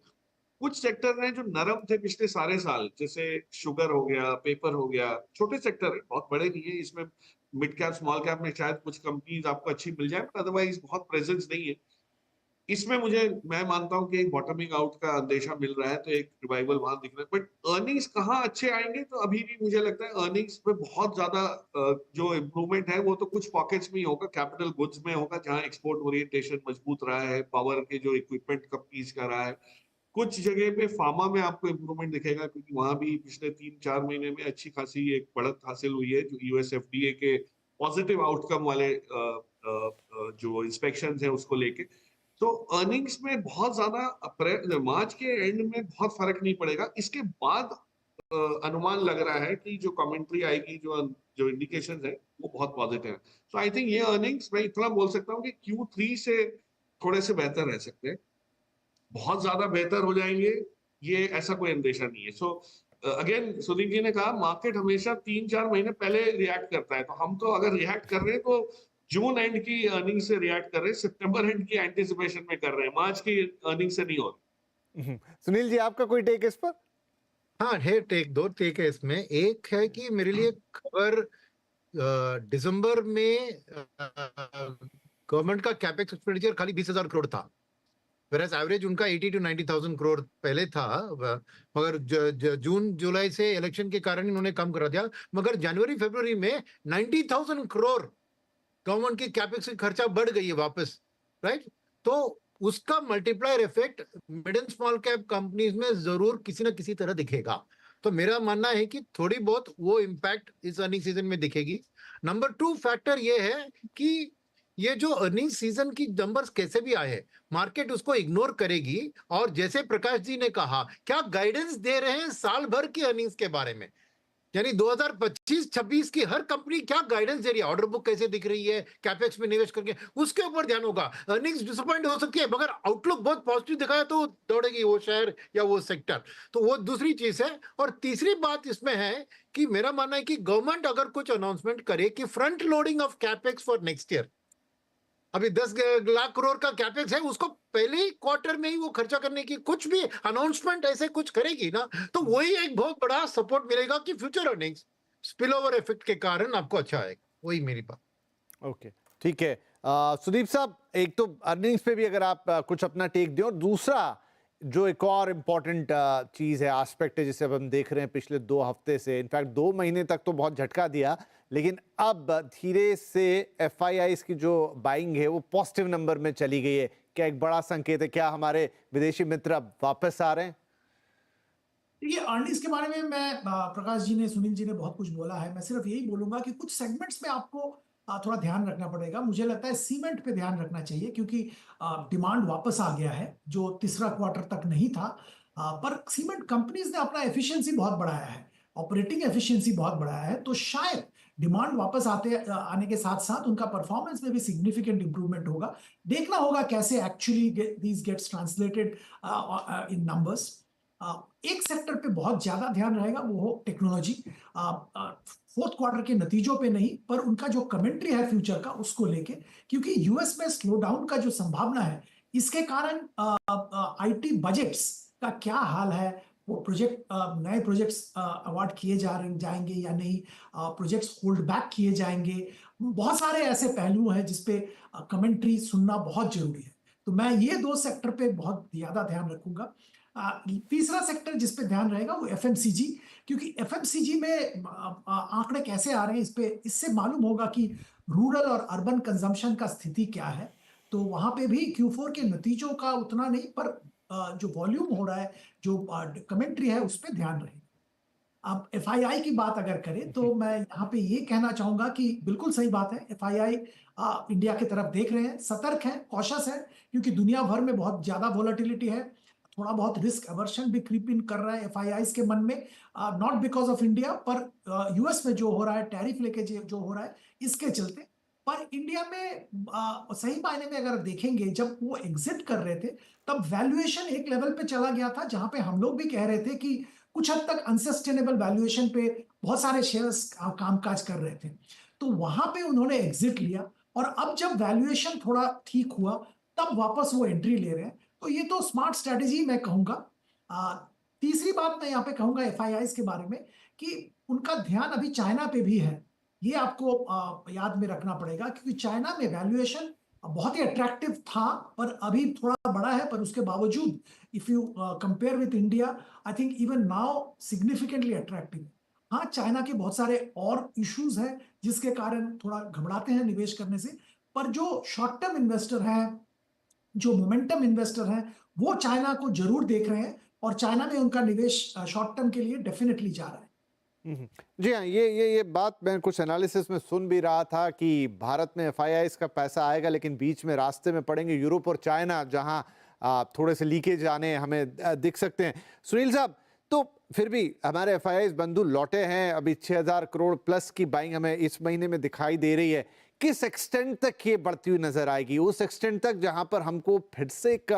कुछ सेक्टर हैं जो नरम थे पिछले सारे साल, जैसे शुगर हो गया, पेपर हो गया, छोटे सेक्टर है, बहुत बड़े नहीं है, इसमें मिड कैप स्मॉल कैप में शायद कुछ कंपनीज आपको अच्छी मिल जाए, बट अदरवाइज बहुत प्रेजेंस नहीं है। इसमें मैं मानता हूं कि एक बॉटमिंग आउट का अंदेशा मिल रहा है, तो एक रिवाइवल वहां दिख रहा है। बट अर्निंग्स कहाँ अच्छे आएंगे, तो अभी भी मुझे लगता है अर्निंग्स में बहुत ज्यादा जो इम्प्रूवमेंट है वो तो कुछ पॉकेट्स में ही होगा, कैपिटल गुड्स में होगा, जहां एक्सपोर्ट ओरिएंटेशन मजबूत रहा है, पावर के जो इक्विपमेंट कंपनीज का रहा है। कुछ जगह पे फार्मा में आपको इम्प्रूवमेंट दिखेगा, क्योंकि वहां भी पिछले 3-4 महीने में अच्छी खासी एक बढ़त हासिल हुई है, जो यूएस एफडीए के पॉजिटिव आउटकम वाले जो इंस्पेक्शन है उसको लेके। तो अर्निंग्स में बहुत ज्यादा अप्रैल मार्च के एंड में बहुत फर्क नहीं पड़ेगा। इसके बाद अनुमान लग रहा है कि जो कमेंट्री आएगी, जो इंडिकेशन है वो बहुत पॉजिटिव है। सो आई थिंक ये अर्निंग्स मैं इतना बोल सकता हूँ कि Q3 से थोड़े से बेहतर रह सकते हैं। बहुत ज्यादा बेहतर हो जाएंगे ये ऐसा कोई अंदेशा नहीं है। सो अगेन सुदीप जी ने कहा, मार्केट हमेशा 3-4 महीने पहले रिएक्ट करता है, तो हम तो अगर रिएक्ट कर रहे हैं तो जून एंड की अर्निंग से रिएक्ट कर रहे हैं, सितंबर एंड की एंटिसिपेशन में कर रहे हैं, मार्च की अर्निंग से नहीं हो रही। सुनील जी, आपका कोई टेक इस पर? हाँ है, दो टेक है इसमें। एक है कि मेरे लिए खबर दिसंबर में गवर्नमेंट का कैपेक्स एक्सपेंडिचर खाली 20,000 करोड़ था, whereas एवरेज उनका 80 to 90,000 करोड़ पहले था। मगर जून जुलाई से इलेक्शन के कारण इन्होंने कम करा दिया। मगर जनवरी फरवरी में 90,000 करोड़ गवर्नमेंट की कैपेक्स की खर्चा बढ़ गई है वापस, राइट? तो उसका multiplier effect mid and small cap companies में जरूर किसी ना किसी तरह दिखेगा। तो मेरा मानना है कि थोड़ी बहुत वो इम्पैक्ट इस अर्निंग सीजन में दिखेगी। नंबर 2 फैक्टर ये है कि ये जो अर्निंग सीजन की नंबर्स कैसे भी आए, मार्केट उसको इग्नोर करेगी। और जैसे प्रकाश जी ने कहा, क्या गाइडेंस दे रहे हैं साल भर की अर्निंग्स के बारे में, यानी 2025-26 की हर कंपनी क्या गाइडेंस दे रही है, ऑर्डर बुक कैसे दिख रही है, कैपेक्स में निवेश करके, उसके ऊपर ध्यान होगा। अर्निंग्स डिसअपॉइंट हो सकती है, मगर आउटलुक बहुत पॉजिटिव दिखाया तो दौड़ेगी वो शेयर या वो सेक्टर। तो वो दूसरी चीज है। और तीसरी बात इसमें है कि मेरा मानना है कि गवर्नमेंट अगर कुछ अनाउंसमेंट करे कि front loading of capex for next year, अभी 10 लाख करोड़ का कैपेक्स है, उसको पहले ही क्वार्टर में ही वो खर्चा करने की कुछ भी अनाउंसमेंट ऐसे कुछ करेगी ना, तो वही एक बहुत बड़ा सपोर्ट मिलेगा कि future earnings spill over effect के कारण आपको अच्छा आएगा। वही मेरी बात। ओके, ठीक है। सुदीप साहब, एक तो अर्निंग्स पे भी अगर आप कुछ अपना टेक दें, और दूसरा जो एक और इम्पॉर्टेंट चीज है, एस्पेक्ट है, जिसे अब हम देख रहे हैं पिछले 2 हफ्ते से, इनफैक्ट 2 महीने तक तो बहुत झटका दिया, लेकिन अब धीरे से एफआईआईज की जो बाइंग है वो पॉजिटिव नंबर में चली गई है। क्या एक बड़ा संकेत है? क्या हमारे विदेशी मित्र अब वापस आ रहे हैं? ये अर्निंग्स के बारे में मैं प्रकाश जी ने, सुनील जी ने बहुत कुछ बोला है। मैं सिर्फ यही बोलूंगा कि कुछ सेगमेंट्स में आपको थोड़ा ध्यान रखना पड़ेगा। मुझे लगता है सीमेंट पे ध्यान रखना चाहिए, क्योंकि डिमांड वापस आ गया है जो तीसरा क्वार्टर तक नहीं था। पर सीमेंट कंपनीज ने अपना एफिशिएंसी बहुत बढ़ाया है, ऑपरेटिंग एफिशिएंसी बहुत बढ़ाया है, तो शायद डिमांड वापस आने के साथ साथ उनका परफॉर्मेंस में भी सिग्निफिकेंट इंप्रूवमेंट होगा। देखना होगा कैसे actually these gets translated in numbers. एक सेक्टर पे बहुत ज्यादा ध्यान रहेगा, वो हो टेक्नोलॉजी। फोर्थ क्वार्टर के नतीजों पे नहीं, पर उनका जो कमेंट्री है फ्यूचर का उसको लेके, क्योंकि यूएस में स्लो डाउन का जो संभावना है, इसके कारण आईटी बजट्स का क्या हाल है, वो नए प्रोजेक्ट्स अवार्ड किए जाएंगे या नहीं, प्रोजेक्ट्स होल्ड बैक किए जाएंगे, बहुत सारे ऐसे पहलू हैं जिसपे कमेंट्री सुनना बहुत जरूरी है। तो मैं ये 2 सेक्टर पे बहुत ज्यादा ध्यान रखूंगा। तीसरा सेक्टर जिस पे ध्यान रहेगा वो एफएमसीजी, क्योंकि एफएमसीजी में आंकड़े कैसे आ रहे हैं, इससे मालूम होगा कि रूरल और अर्बन कंजम्पशन का स्थिति क्या है। तो वहां पे भी Q4 के नतीजों का उतना नहीं, पर जो वॉल्यूम हो रहा है, जो कमेंट्री है, उस पर ध्यान रहेगा। अब एफआईआई की बात अगर करें तो मैं यहाँ पे ये कहना चाहूंगा कि बिल्कुल सही बात है, एफआईआई इंडिया की तरफ देख रहे हैं, सतर्क है, कॉशस है, क्योंकि दुनिया भर में बहुत ज्यादा वोलेटिलिटी है। थोड़ा बहुत रिस्क अवर्शन भी क्रीप इन कर रहा है एफआईआईज के मन में, नॉट बिकॉज ऑफ इंडिया, पर यूएस में जो हो रहा है, टैरिफ लेके जो हो रहा है, इसके चलते। पर इंडिया में सही मायने में अगर देखेंगे, जब वो एग्जिट कर रहे थे तब वैल्यूएशन एक लेवल पे चला गया था जहां पे हम लोग भी कह रहे थे कि कुछ हद तक अनसस्टेनेबल वैल्यूएशन पे बहुत सारे शेयर्स कामकाज कर रहे थे। तो वहां पे उन्होंने एग्जिट लिया, और अब जब वैल्यूएशन थोड़ा ठीक हुआ तब वापस वो एंट्री ले रहे हैं। तो ये तो स्मार्ट स्ट्रेटेजी मैं कहूंगा। तीसरी बात मैं यहाँ पे कहूंगा एफआईआईज के बारे में, कि उनका ध्यान अभी चाइना पे भी है। ये आपको याद में रखना पड़ेगा, क्योंकि चाइना में वैल्यूएशन बहुत ही अट्रैक्टिव था, पर अभी थोड़ा बड़ा है, पर उसके बावजूद if you compare with India, I think even now significantly attractive. हाँ, चाइना के बहुत सारे और इश्यूज हैं जिसके कारण थोड़ा घबराते हैं निवेश करने से, पर जो शॉर्ट टर्म इन्वेस्टर हैं, जो मोमेंटम इन्वेस्टर हैं, वो चाइना को जरूर देख रहे हैं और चाइना में उनका निवेश शॉर्ट टर्म के लिए डेफिनेटली जा रहा है। जी हाँ, ये बात मैं कुछ एनालिसिस में सुन भी रहा था कि भारत में एफआईआईज का पैसा आएगा, लेकिन बीच में रास्ते में पड़ेंगे यूरोप और चाइना, जहां थोड़े से लीकेज आने हमें दिख सकते हैं। सुनील साहब, तो फिर भी हमारे एफआईआईज बंधु लौटे हैं, अभी 6,000 करोड़ प्लस की बाइंग हमें इस महीने में दिखाई दे रही है। किस एक्सटेंट तक ये बढ़ती हुई नजर आएगी? उस एक्सटेंट तक जहां पर हमको फिर से एक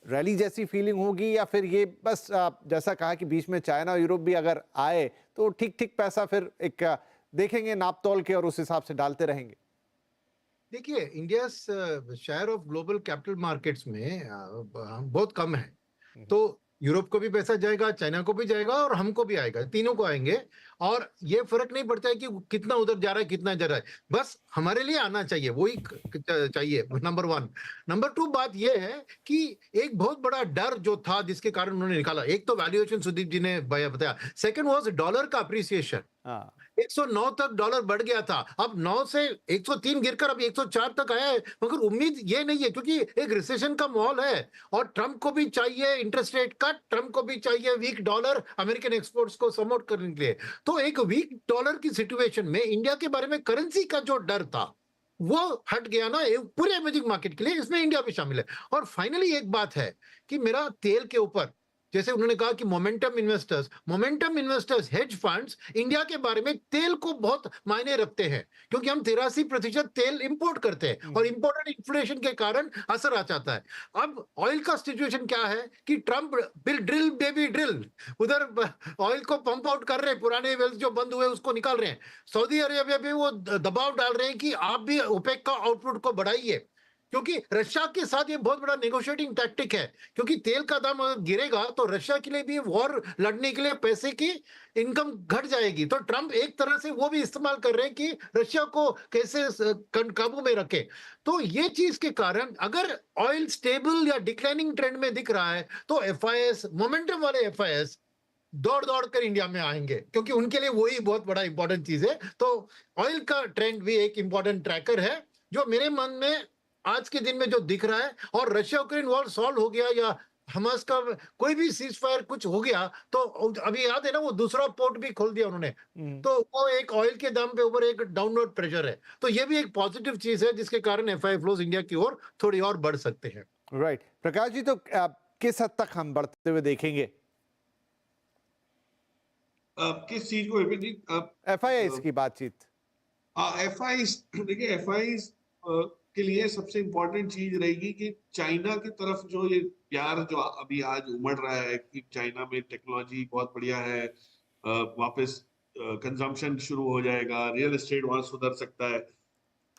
रैली जैसी फीलिंग होगी, या फिर ये बस जैसा कहा कि बीच में चाइना और यूरोप भी अगर आए तो ठीक ठीक पैसा फिर एक देखेंगे नाप तोल के और उस हिसाब से डालते रहेंगे? देखिए, India share of global capital markets में बहुत कम है। तो यूरोप को भी पैसा जाएगा, चाइना को भी जाएगा और हमको भी आएगा, तीनों को आएंगे। और ये फर्क नहीं पड़ता है कि कितना उधर जा रहा है कितना जा रहा है, बस हमारे लिए आना चाहिए, वही चाहिए, नंबर 1। नंबर 2 बात ये है कि एक बहुत बड़ा डर जो था जिसके कारण उन्होंने निकाला, एक तो वैल्यूएशन सुदीप जी ने बताया, सेकंड वाज डॉलर का अप्रिसिएशन। 109 तक डॉलर बढ़ गया था, अब 9 से 103 गिरकर अब 104 तक आया है। मगर उम्मीद ये नहीं है, क्योंकि एक रिसेशन का माहौल है और ट्रंप को भी चाहिए इंटरेस्ट रेट कट, ट्रंप को भी चाहिए वीक डॉलर अमेरिकन एक्सपोर्ट्स को सपोर्ट करने के लिए। तो एक वीक डॉलर की सिचुएशन में इंडिया के बारे में करेंसी का जो डर था वो हट गया ना, पूरे इमर्जिंग मार्केट के लिए, इसमें इंडिया भी शामिल है। और फाइनली एक बात है कि मेरा तेल के ऊपर, जैसे उन्होंने कहा कि momentum investors, hedge funds India के बारे में तेल को बहुत मायने रखते हैं, क्योंकि हम 83% तेल इंपोर्ट करते हैं और इंपोर्टेड इन्फ्लेशन के कारण असर आ जाता है। अब ऑयल का सिचुएशन क्या है कि Trump bill drill baby drill, उधर ऑयल को पंप आउट कर रहे हैं, पुराने वेल्स जो बंद हुए उसको निकाल रहे हैं। सऊदी अरेबिया पे वो दबाव डाल रहे हैं कि आप भी ओपेक का आउटपुट को बढ़ाइए, क्योंकि रशिया के साथ ये बहुत बड़ा नेगोशिएटिंग टैक्टिक है, क्योंकि तेल का दाम अगर गिरेगा तो रशिया के लिए भी वॉर लड़ने के लिए पैसे की इनकम घट जाएगी। तो ट्रंप एक तरह से वो भी इस्तेमाल कर रहे हैं कि रशिया को कैसे काबू में रखे। तो ये चीज के कारण अगर ऑयल स्टेबल या डिक्लाइनिंग ट्रेंड में दिख रहा है तो एफआईएस, मोमेंटम वाले एफआईएस दौड़ दौड़ कर इंडिया में आएंगे, क्योंकि उनके लिए वही बहुत बड़ा इंपॉर्टेंट चीज है। तो ऑयल का ट्रेंड भी एक इंपॉर्टेंट ट्रैकर है जो मेरे मन में आज के दिन में जो दिख रहा है। और रशिया यूक्रेन वॉर सॉल्व हो गया या हमास का कोई भी सीज फायर कुछ हो गया तो अभी याद है ना, वो दूसरा पोर्ट भी खोल दिया उन्होंने, तो वो एक ऑयल के दाम पे ऊपर एक डाउनवर्ड प्रेशर है। तो ये भी एक पॉजिटिव चीज है जिसके कारण एफआई फ्लोज इंडिया की ओर थोड़ी और बढ़ सकते हैं। राइट प्रकाश जी, तो किस हद तक हम बढ़ते हुए देखेंगे किस चीज को? एफआईआईज की बातचीत? एफआईज, देखिए एफआईज के लिए सबसे इम्पोर्टेंट चीज रहेगी कि चाइना की तरफ जो ये प्यार जो अभी आज उमड़ रहा है कि चाइना में टेक्नोलॉजी बहुत बढ़िया है, वापस कंजम्पशन शुरू हो जाएगा, रियल एस्टेट वहां सुधर सकता है।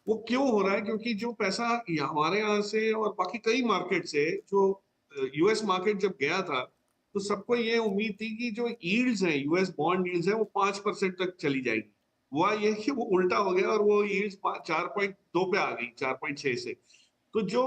वो क्यों हो रहा है? क्योंकि जो पैसा हमारे यहाँ से और बाकी कई मार्केट से, जो यूएस मार्केट जब गया था तो सबको ये उम्मीद थी कि जो यील्ड्स हैं, यूएस बॉन्ड यील्ड्स हैं, वो 5% तक चली जाएगी। हुआ ये कि वो उल्टा हो गया और वो यील्ड्स 4.2 पे आ गई, 4.6 से। तो जो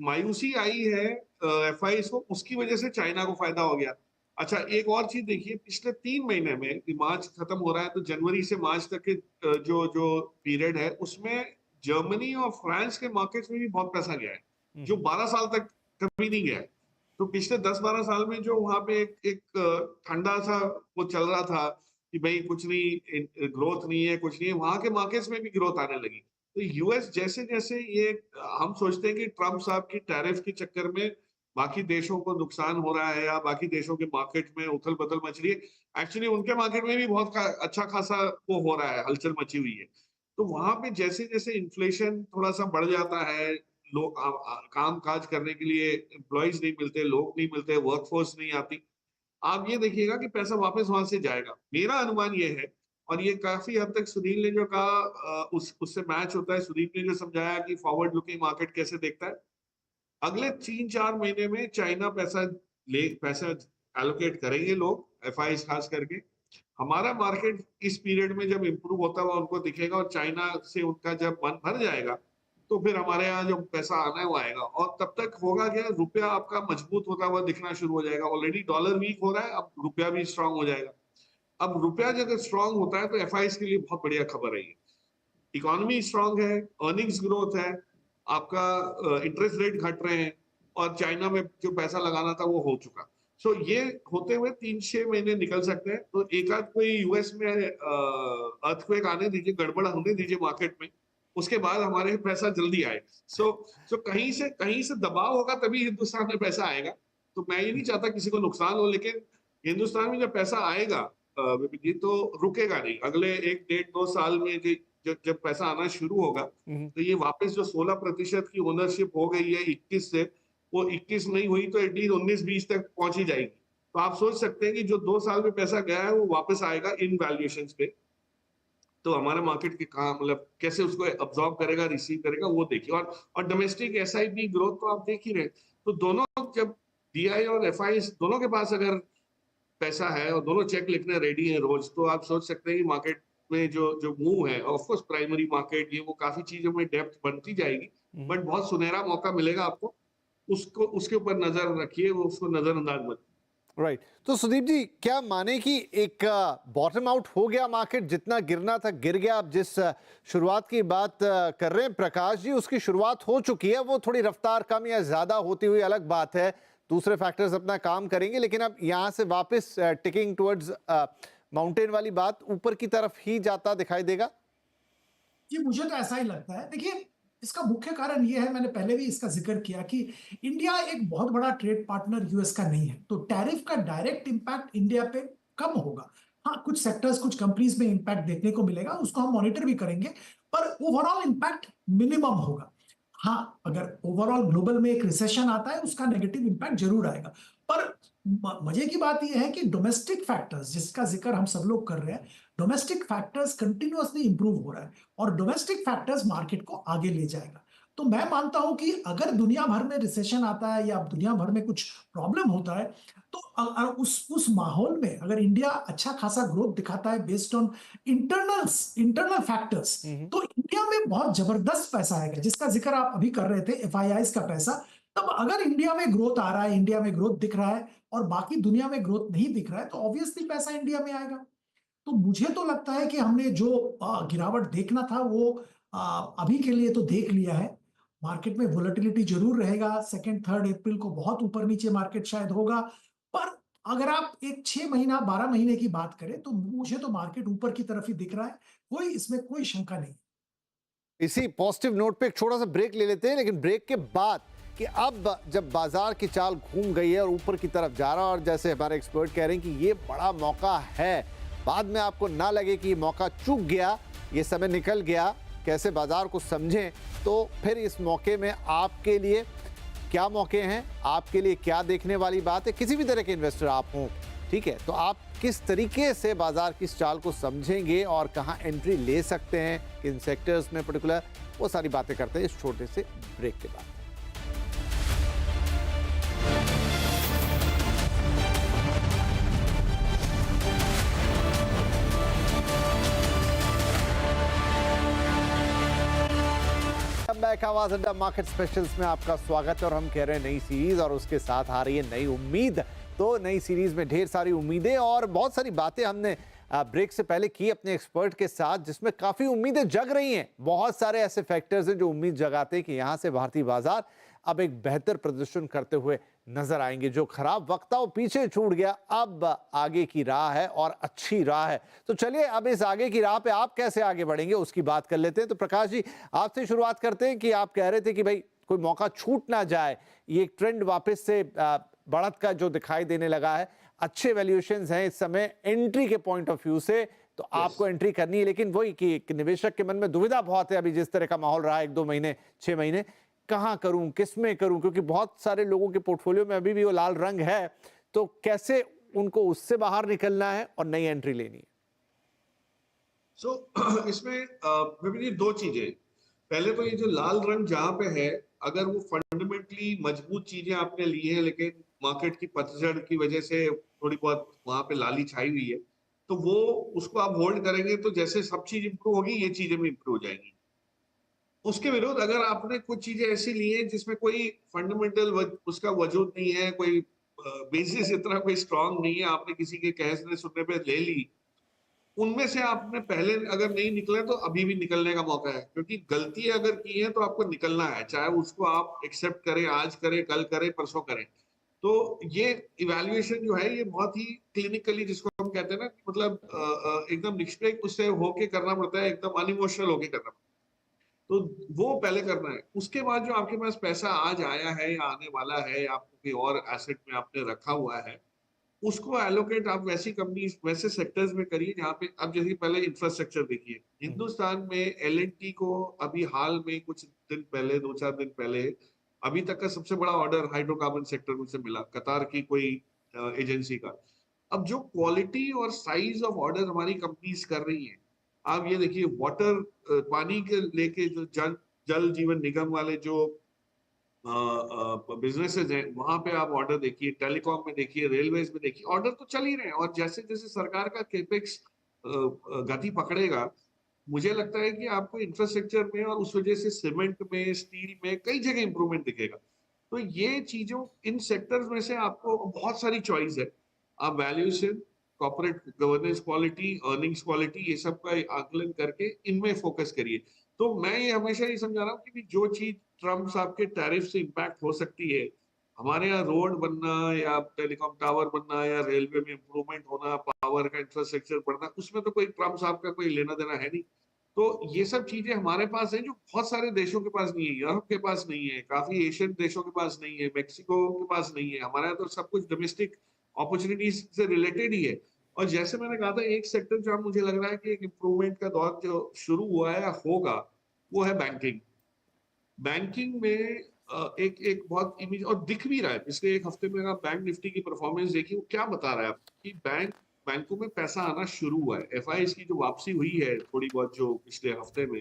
मायूसी आई है एफआईआईज को, उसकी वजह से चाइना को फायदा हो गया। अच्छा, एक और चीज देखिए, पिछले 3 महीने में, मार्च खत्म हो रहा है तो जनवरी से मार्च तक के जो पीरियड है उसमें जर्मनी और फ्रांस के मार्केट्स में भी बहुत पैसा गया है, जो 12 साल तक कभी नहीं गया है। तो पिछले 10-12 साल में जो वहां पे एक ठंडा सा वो चल रहा था कि भाई कुछ नहीं, ग्रोथ नहीं है, कुछ नहीं है, वहां के मार्केट्स में भी ग्रोथ आने लगी। तो यूएस जैसे जैसे ये, हम सोचते हैं कि ट्रम्प साहब की टैरिफ के चक्कर में बाकी देशों को नुकसान हो रहा है या बाकी देशों के मार्केट में उथल पुथल मच रही है, एक्चुअली उनके मार्केट में भी बहुत अच्छा खासा वो हो रहा है, हलचल मची हुई है। तो वहां पे जैसे जैसे इन्फ्लेशन थोड़ा सा बढ़ जाता है, लोग काम काज करने के लिए एम्प्लॉयज नहीं मिलते, लोग नहीं मिलते, वर्कफोर्स नहीं आती, आप ये देखिएगा कि पैसा वापस वहां से जाएगा। मेरा अनुमान ये है, और ये काफी हद तक सुनील ने जो कहा उससे मैच होता है। सुनील ने जो समझाया कि फॉरवर्ड लुकिंग मार्केट कैसे देखता है, अगले 3-4 महीने में चाइना पैसा एलोकेट करेंगे लोग, एफआईआईज खास करके। हमारा मार्केट इस पीरियड में जब इंप्रूव होता हुआ उनको दिखेगा और चाइना से उनका जब मन भर जाएगा तो फिर हमारे यहाँ जो पैसा आना है वो आएगा। और तब तक होगा क्या, रुपया आपका मजबूत होता हुआ दिखना शुरू हो जाएगा। ऑलरेडी डॉलर वीक हो रहा है, अब रुपया भी स्ट्रांग हो जाएगा। अब रुपया जब स्ट्रांग होता है तो एफआईज के लिए बहुत बढ़िया खबर है ये। इकोनॉमी स्ट्रांग है, अर्निंग्स ग्रोथ है, आपका इंटरेस्ट रेट घट रहे हैं, और चाइना में जो पैसा लगाना था वो हो चुका। सो ये होते हुए 3-6 महीने निकल सकते हैं। तो एक आध कोई यूएस में अर्थक्वेक आने दीजिए, गड़बड़ होने दीजिए मार्केट में, उसके बाद हमारे पैसा जल्दी आए। सो कहीं से दबाव होगा तभी हिंदुस्तान में पैसा आएगा। तो मैं ये नहीं चाहता किसी को नुकसान हो, लेकिन हिंदुस्तान में जब पैसा आएगा विपिन जी, तो रुकेगा नहीं। अगले 1-1.5-2 साल में जब पैसा आना शुरू होगा, तो ये वापस जो 16% की ओनरशिप हो गई है 21 से, वो 21 नहीं हुई तो एटलीस्ट 19-20 तक पहुंच ही जाएगी। तो आप सोच सकते हैं कि जो 2 साल में पैसा गया है वो वापस आएगा इन वैल्यूएशंस पे। तो हमारे मार्केट के कहाँ, मतलब कैसे उसको अब्सॉर्ब करेगा, रिसीव करेगा, वो देखिए। और डोमेस्टिक एसआईपी ग्रोथ तो आप देख ही रहे। तो दोनों, जब डीआई और एफआई दोनों के पास अगर पैसा है और दोनों चेक लिखने रेडी है रोज, तो आप सोच सकते हैं कि मार्केट में जो मूव है, ऑफ कोर्स प्राइमरी मार्केट, ये वो काफी चीजों में डेप्थ बनती जाएगी, बट बहुत सुनहरा मौका मिलेगा आपको। उसको उसके ऊपर नजर रखिए, वो उसको नजरअंदाज मत। राइट तो सुदीप जी, क्या माने कि एक बॉटम आउट हो गया मार्केट, जितना गिरना था गिर गया? अब जिस शुरुआत की बात कर रहे हैं प्रकाश जी, उसकी शुरुआत हो चुकी है। वो थोड़ी रफ्तार कम या ज्यादा होती हुई अलग बात है, दूसरे फैक्टर्स अपना काम करेंगे, लेकिन अब यहां से वापस टिकिंग टुवर्ड्स माउंटेन वाली बात ऊपर की तरफ ही जाता दिखाई देगा। जी, मुझे तो ऐसा ही लगता है। देखिए, इसका मुख्य कारण ये है, मैंने पहले भी इसका जिक्र किया कि इंडिया एक बहुत बड़ा ट्रेड पार्टनर यूएस का नहीं है, तो टैरिफ का डायरेक्ट इंपैक्ट इंडिया पे कम होगा। हाँ, कुछ सेक्टर्स, कुछ कंपनीज में इंपैक्ट देखने को मिलेगा, उसको हम मॉनिटर भी करेंगे, पर ओवरऑल इंपैक्ट मिनिमम होगा। हाँ, अगर ओवरऑल ग्लोबल में एक रिसेशन आता है, उसका नेगेटिव इंपैक्ट जरूर आएगा। पर मजे की बात यह है कि डोमेस्टिक फैक्टर्स जिसका जिक्र हम सब लोग कर रहे हैं, डोमेस्टिक फैक्टर्स कंटिन्यूअसली इंप्रूव हो रहा है, और डोमेस्टिक फैक्टर्स मार्केट को आगे ले जाएगा। तो मैं मानता हूं कि अगर दुनिया भर में रिसेशन आता है या दुनिया भर में कुछ प्रॉब्लम होता है, तो उस माहौल में अगर इंडिया अच्छा खासा ग्रोथ दिखाता है बेस्ड ऑन इंटरनल फैक्टर्स, तो इंडिया में बहुत जबरदस्त पैसा आएगा, जिसका जिक्र आप अभी कर रहे थे, एफआईआईज का पैसा। तब अगर इंडिया में ग्रोथ आ रहा है, इंडिया में ग्रोथ दिख रहा है, और बाकी दुनिया में ग्रोथ नहीं दिख रहा है, तो ऑब्वियसली पैसा इंडिया में आएगा। तो मुझे तो लगता है कि हमने जो गिरावट देखना था वो अभी के लिए तो देख लिया है। मार्केट में वोलेटिलिटी जरूर रहेगा, 2-3 अप्रैल को बहुत ऊपर नीचे मार्केट शायद होगा, पर अगर आप एक 6 महीना 12 महीने की बात करें, तो मुझे तो मार्केट ऊपर की तरफ ही दिख रहा है, इसमें कोई शंका नहीं। इसी पॉजिटिव नोट पे एक छोटा सा ब्रेक ले लेते हैं, लेकिन ब्रेक के बाद कि अब जब बाजार की चाल घूम गई है और ऊपर की तरफ जा रहा है, और जैसे हमारे एक्सपर्ट कह रहे हैं कि ये बड़ा मौका है, बाद में आपको ना लगे कि ये मौका चूक गया, ये समय निकल गया, कैसे बाजार को समझें। तो फिर इस मौके में आपके लिए क्या मौके हैं, आपके लिए क्या देखने वाली बात है, किसी भी तरह के इन्वेस्टर आप हों, ठीक है, तो आप किस तरीके से बाजार की चाल को समझेंगे और कहां एंट्री ले सकते हैं, किन सेक्टर्स में पर्टिकुलर, वो सारी बातें करते हैं इस छोटे से ब्रेक के बाद। आवाज अड्डा मार्केट स्पेशल्स में आपका स्वागत है, और हम कह रहे हैं नई सीरीज और उसके साथ आ रही है नई उम्मीद। तो नई सीरीज में ढेर सारी उम्मीदें और बहुत सारी बातें हमने ब्रेक से पहले की अपने एक्सपर्ट के साथ, जिसमें काफी उम्मीदें जग रही हैं। बहुत सारे ऐसे फैक्टर्स हैं जो उम्मीद जगाते हैं कि यहां से भारतीय बाजार अब एक बेहतर प्रदर्शन करते हुए नजर आएंगे। जो खराब वक्त था वो पीछे छूट गया, अब आगे की राह है और अच्छी राह है। तो चलिए अब इस आगे की राह पे आप कैसे आगे बढ़ेंगे उसकी बात कर लेते हैं। तो प्रकाश जी, आपसे शुरुआत करते हैं कि आप कह रहे थे कि भाई कोई मौका छूट ना जाए, ये ट्रेंड वापस से बढ़त का जो दिखाई देने लगा है, अच्छे वैल्यूएशंस हैं इस समय एंट्री के पॉइंट ऑफ व्यू से, तो आपको एंट्री करनी है। लेकिन वही कि निवेशक के मन में दुविधा बहुत है अभी, जिस तरह का माहौल रहा 1-2 महीने 6 महीने, कहां करूं, किसमें करूं, क्योंकि बहुत सारे लोगों के पोर्टफोलियो में अभी भी वो लाल रंग है। तो कैसे उनको उससे बाहर निकलना है और नई एंट्री लेनी है? इसमें विपिन जी 2 चीजें। पहले तो ये जो लाल रंग जहां पे है, अगर वो फंडामेंटली मजबूत चीजें आपने ली है, लेकिन मार्केट की पतझड़ की वजह से थोड़ी बहुत वहां पे लाली छाई हुई है, तो वो उसको आप होल्ड करेंगे, तो जैसे सब चीज इंप्रूव होगी, ये चीजें भी इंप्रूव हो जाएंगी। उसके विरुद्ध अगर आपने कुछ चीजें ऐसी ली हैं जिसमें कोई फंडामेंटल उसका वजूद नहीं है, कोई बेसिस इतना कोई स्ट्रांग नहीं है, आपने किसी के कहने सुनने पे ले ली, उनमें से आपने पहले अगर नहीं निकले तो अभी भी निकलने का मौका है, क्योंकि गलती अगर की है तो आपको निकलना है, चाहे उसको आप एक्सेप्ट करें, आज करें, कल करें, परसों करें। तो ये इवैल्यूएशन जो है ये बहुत ही क्लिनिकली, जिसको हम कहते हैं ना, मतलब एकदम निष्पक्ष उससे होके करना पड़ता है, एकदम अनइमोशनल होके करना पड़ता है। तो वो पहले करना है। उसके बाद जो आपके पास पैसा आज आया है या आने वाला है, या आपको कोई और एसेट में आपने रखा हुआ है, उसको एलोकेट आप वैसी कंपनी, वैसे सेक्टर्स में करिए जहाँ पे अब, जैसे पहले इंफ्रास्ट्रक्चर देखिए, हिंदुस्तान में एल&टी को अभी हाल में कुछ दिन पहले, 2-4 दिन पहले, अभी तक का सबसे बड़ा ऑर्डर हाइड्रोकार्बन सेक्टर में से मिला, कतार की कोई एजेंसी का। अब जो क्वालिटी और साइज ऑफ ऑर्डर हमारी कंपनीज कर रही हैं, आप ये देखिए, वाटर, पानी के लेके जो जल जीवन निगम वाले जो बिजनेसेस हैं, वहां पे आप ऑर्डर देखिए, टेलीकॉम में देखिए, रेलवेज में देखिए, ऑर्डर तो चल ही रहे हैं। और जैसे जैसे सरकार का केपेक्स गति पकड़ेगा, मुझे लगता है कि आपको इंफ्रास्ट्रक्चर में और उस वजह से सीमेंट में, स्टील में कई जगह इंप्रूवमेंट दिखेगा। तो ये चीजों, इन सेक्टर्स में से आपको बहुत सारी चॉइस है। आप valuation, corporate governance quality, earnings quality, ये सब का आकलन करके इनमें फोकस करिए। तो मैं ये हमेशा ये समझा रहा हूँ कि जो चीज ट्रम्प साहब के टैरिफ से इम्पैक्ट हो सकती है, हमारे यहाँ रोड बनना या टेलीकॉम टावर बनना या रेलवे में इंप्रूवमेंट होना, पावर का इंफ्रास्ट्रक्चर बढ़ना, उसमें तो कोई ट्रम्प साहब का कोई लेना देना है नहीं। तो ये सब चीजें हमारे पास है जो बहुत सारे देशों के पास नहीं है, यूरोप के पास नहीं है, काफी एशियन देशों के पास नहीं है, मेक्सिको के पास नहीं है। हमारे यहाँ तो सब कुछ डोमेस्टिक अपॉर्चुनिटीज से रिलेटेड ही है। और जैसे मैंने कहा था, एक सेक्टर जो मुझे लग रहा है कि एक इम्प्रूवमेंट का दौर जो शुरू हुआ है या होगा, वो है बैंकिंग। बैंकिंग में एक एक बहुत इमेज और दिख भी रहा है। पिछले एक हफ्ते में आप बैंक निफ्टी की परफॉर्मेंस देखिए, वो क्या बता रहा है आपको कि बैंकों में पैसा आना शुरू हुआ है। एफआईआईस की जो वापसी हुई है थोड़ी बहुत जो पिछले हफ्ते में,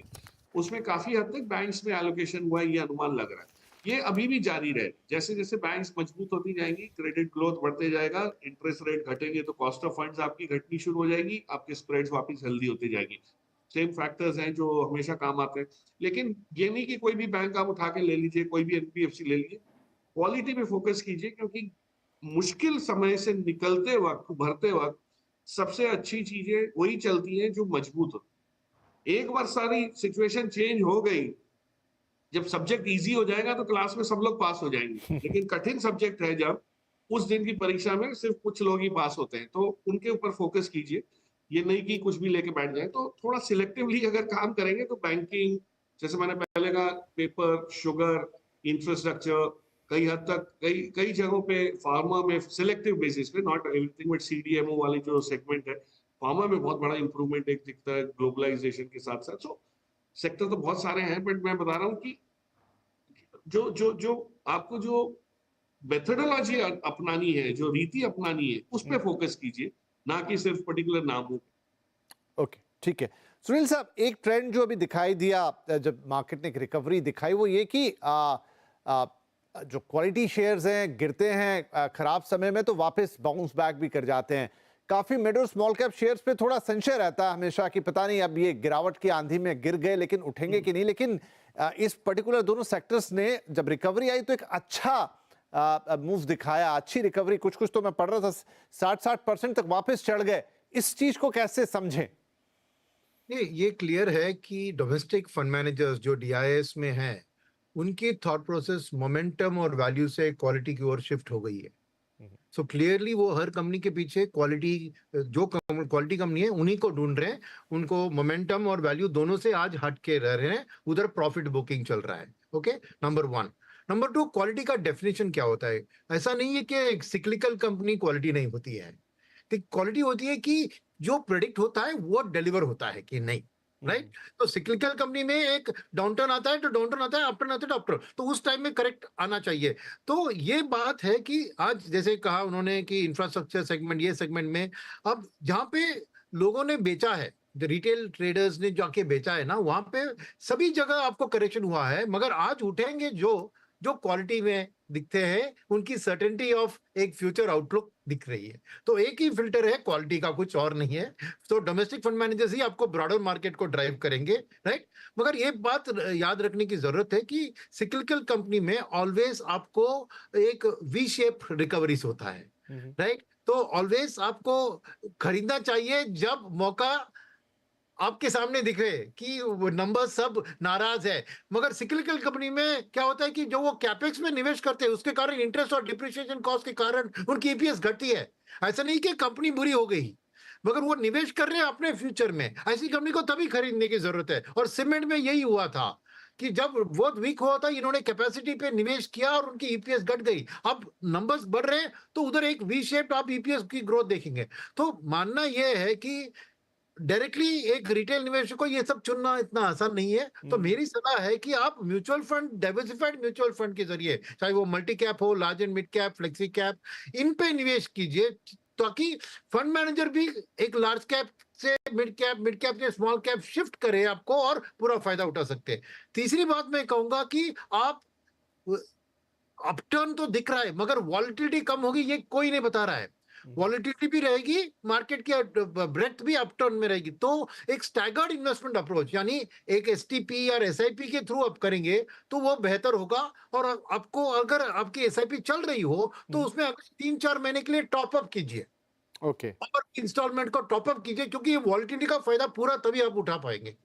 उसमें काफी हद तक बैंक्स में एलोकेशन हुआ है, ये अनुमान लग रहा है। ये अभी भी जारी रहे, जैसे जैसे बैंक्स मजबूत होती जाएंगी, क्रेडिट ग्रोथ बढ़ते जाएगा, इंटरेस्ट रेट घटेंगे तो कॉस्ट ऑफ फंड्स आपकी घटनी शुरू हो जाएगी, आपके स्प्रेड्स वापस हेल्दी होती जाएगी। सेम फैक्टर्स हैं जो हमेशा काम आते हैं। लेकिन ये नहीं कि कोई भी बैंक आप उठा के ले लीजिए, कोई भी एनबीएफसी ले लीजिए, क्वालिटी पे फोकस कीजिए, क्योंकि मुश्किल समय से निकलते वक्त, उभरते वक्त सबसे अच्छी चीजें वही चलती हैं जो मजबूत हो। एक बार सारी सिचुएशन चेंज हो गई, जब सब्जेक्ट इजी हो जाएगा तो क्लास में सब लोग पास हो जाएंगे, लेकिन कठिन सब्जेक्ट है जब, उस दिन की परीक्षा में सिर्फ कुछ लोग ही पास होते हैं। तो उनके ऊपर फोकस कीजिए, ये नहीं कि कुछ भी लेके बैठ जाए। तो थोड़ा सिलेक्टिवली अगर काम करेंगे तो बैंकिंग, जैसे मैंने पहले कहा, पेपर, शुगर, इंफ्रास्ट्रक्चर, कई हद तक कई कई जगहों पे, फार्मा में सिलेक्टिव बेसिस पे, नॉट एवरीथिंग, बट सीडीएमओ वाली जो सेगमेंट है, फार्मा में बहुत बड़ा इंप्रूवमेंट एक दिखता है ग्लोबलाइजेशन के साथ साथ। सो सेक्टर तो बहुत सारे हैं, बट मैं बता रहा हूँ कि जो जो जो आपको जो मेथोडोलॉजी अपनानी है, जो रीति अपनानी है, उस पर फोकस कीजिए, ना कि सिर्फ पर्टिकुलर नामों पे। ओके, ठीक है। सुनील साहब, एक ट्रेंड जो अभी दिखाई दिया जब मार्केट ने एक रिकवरी दिखाई, वो ये कि जो क्वालिटी शेयर्स हैं गिरते हैं खराब समय में, तो वापस बाउंस बैक भी कर जाते हैं। काफी मिड और स्मॉल कैप शेयर्स पे थोड़ा संशय रहता है हमेशा कि पता नहीं अब ये गिरावट की आंधी में गिर गए लेकिन उठेंगे कि नहीं। लेकिन इस पर्टिकुलर दोनों सेक्टर्स ने जब रिकवरी आई तो एक अच्छा मूव दिखाया, अच्छी रिकवरी। कुछ कुछ तो मैं पढ़ रहा था 60% तक वापस चढ़ गए। इस चीज को कैसे समझें? ये क्लियर है कि डोमेस्टिक फंड मैनेजर्स जो डीआईएस में हैं, उनकी थॉट प्रोसेस मोमेंटम और वैल्यू से क्वालिटी की ओर शिफ्ट हो गई है। सो क्लियरली वो हर कंपनी के पीछे क्वालिटी, जो क्वालिटी कंपनी है उन्हीं को ढूंढ रहे हैं। उनको मोमेंटम और वैल्यू दोनों से आज हट के रह रहे हैं, उधर प्रॉफिट बुकिंग चल रहा है। Okay, number 1। नंबर 2, क्वालिटी का डेफिनेशन क्या होता है? ऐसा नहीं है कि एक सिक्लिकल कंपनी क्वालिटी नहीं होती है। क्वालिटी होती है कि जो प्रेडिक्ट होता है वो डिलीवर होता है कि नहीं, राइट? तो सिक्लिकल कंपनी में एक डाउनटर्न आता है तो डाउनटर्न आता है, अपटर्न आता है तो अपटर्न, तो उस टाइम में करेक्ट आना चाहिए। तो ये बात है कि आज जैसे कहा उन्होंने कि इंफ्रास्ट्रक्चर सेगमेंट, ये सेगमेंट में अब जहां पे लोगों ने बेचा है, जो रिटेल ट्रेडर्स ने जाके बेचा है ना, वहां पे सभी जगह आपको करेक्शन हुआ है। मगर आज उठेंगे जो जो क्वालिटी में दिखते हैं, उनकी सर्टेनिटी ऑफ एक फ्यूचर आउटलुक दिख रही है। तो एक ही फिल्टर है क्वालिटी का, कुछ और नहीं है। तो डोमेस्टिक फंड मैनेजर्स ही आपको ब्रॉडर मार्केट को ड्राइव करेंगे, राइट। मगर ये बात याद रखने की जरूरत है कि सिक्लिकल कंपनी में ऑलवेज आपको एक वी शेप रिकवरीज होता है, राइट। तो ऑलवेज आपको खरीदना चाहिए जब मौका आपके सामने दिख रहे कि नंबर सब नाराज है। मगर सिक्लिकल कंपनी में क्या होता है कि जो वो कैपेक्स में निवेश करते हैं उसके कारण इंटरेस्ट और डिप्रिसिएशन कॉस्ट के कारण उनकी ईपीएस घटती है। ऐसा नहीं कि कंपनी बुरी हो गई, मगर वो निवेश कर रहे हैं अपने फ्यूचर में। ऐसी कंपनी को तभी खरीदने की जरूरत है। और सीमेंट में यही हुआ था कि जब बहुत वीक हुआ था, इन्होंने कैपेसिटी पे निवेश किया और उनकी ईपीएस घट गई। अब नंबर्स बढ़ रहे हैं तो उधर एक वी शेप आप ईपीएस की ग्रोथ देखेंगे। तो मानना यह है कि डायरेक्टली एक रिटेल निवेशक को ये सब चुनना इतना आसान नहीं है। तो मेरी सलाह है कि आप mutual fund, diversified mutual fund के जरिए, चाहे वो मल्टी कैप हो, large and mid cap, flexi cap, इन पे निवेश कीजिए, ताकि फंड मैनेजर भी एक लार्ज कैप से मिड कैप से स्मॉल कैप शिफ्ट करे आपको और पूरा फायदा उठा सकते हैं। तीसरी बात मैं कहूंगा कि आप अपटर्न तो दिख रहा है मगर वॉलिटिलिटी कम होगी ये कोई नहीं बता रहा है। वॉलिटिलिटी भी रहेगी, मार्केट की ब्रेथ भी अपटर्न में रहेगी। तो एक स्टैगर्ड इन्वेस्टमेंट अप्रोच, यानी एक एसटीपी या एसआईपी के थ्रू आप करेंगे तो वो बेहतर होगा। और आपको अगर आपकी एसआईपी चल रही हो तो उसमें अगर 3-4 महीने के लिए टॉपअप कीजिए, ओके, और इंस्टॉलमेंट को टॉपअप कीजिए, क्योंकि ये वॉलिटिलिटी का फायदा पूरा तभी आप उठा पाएंगे।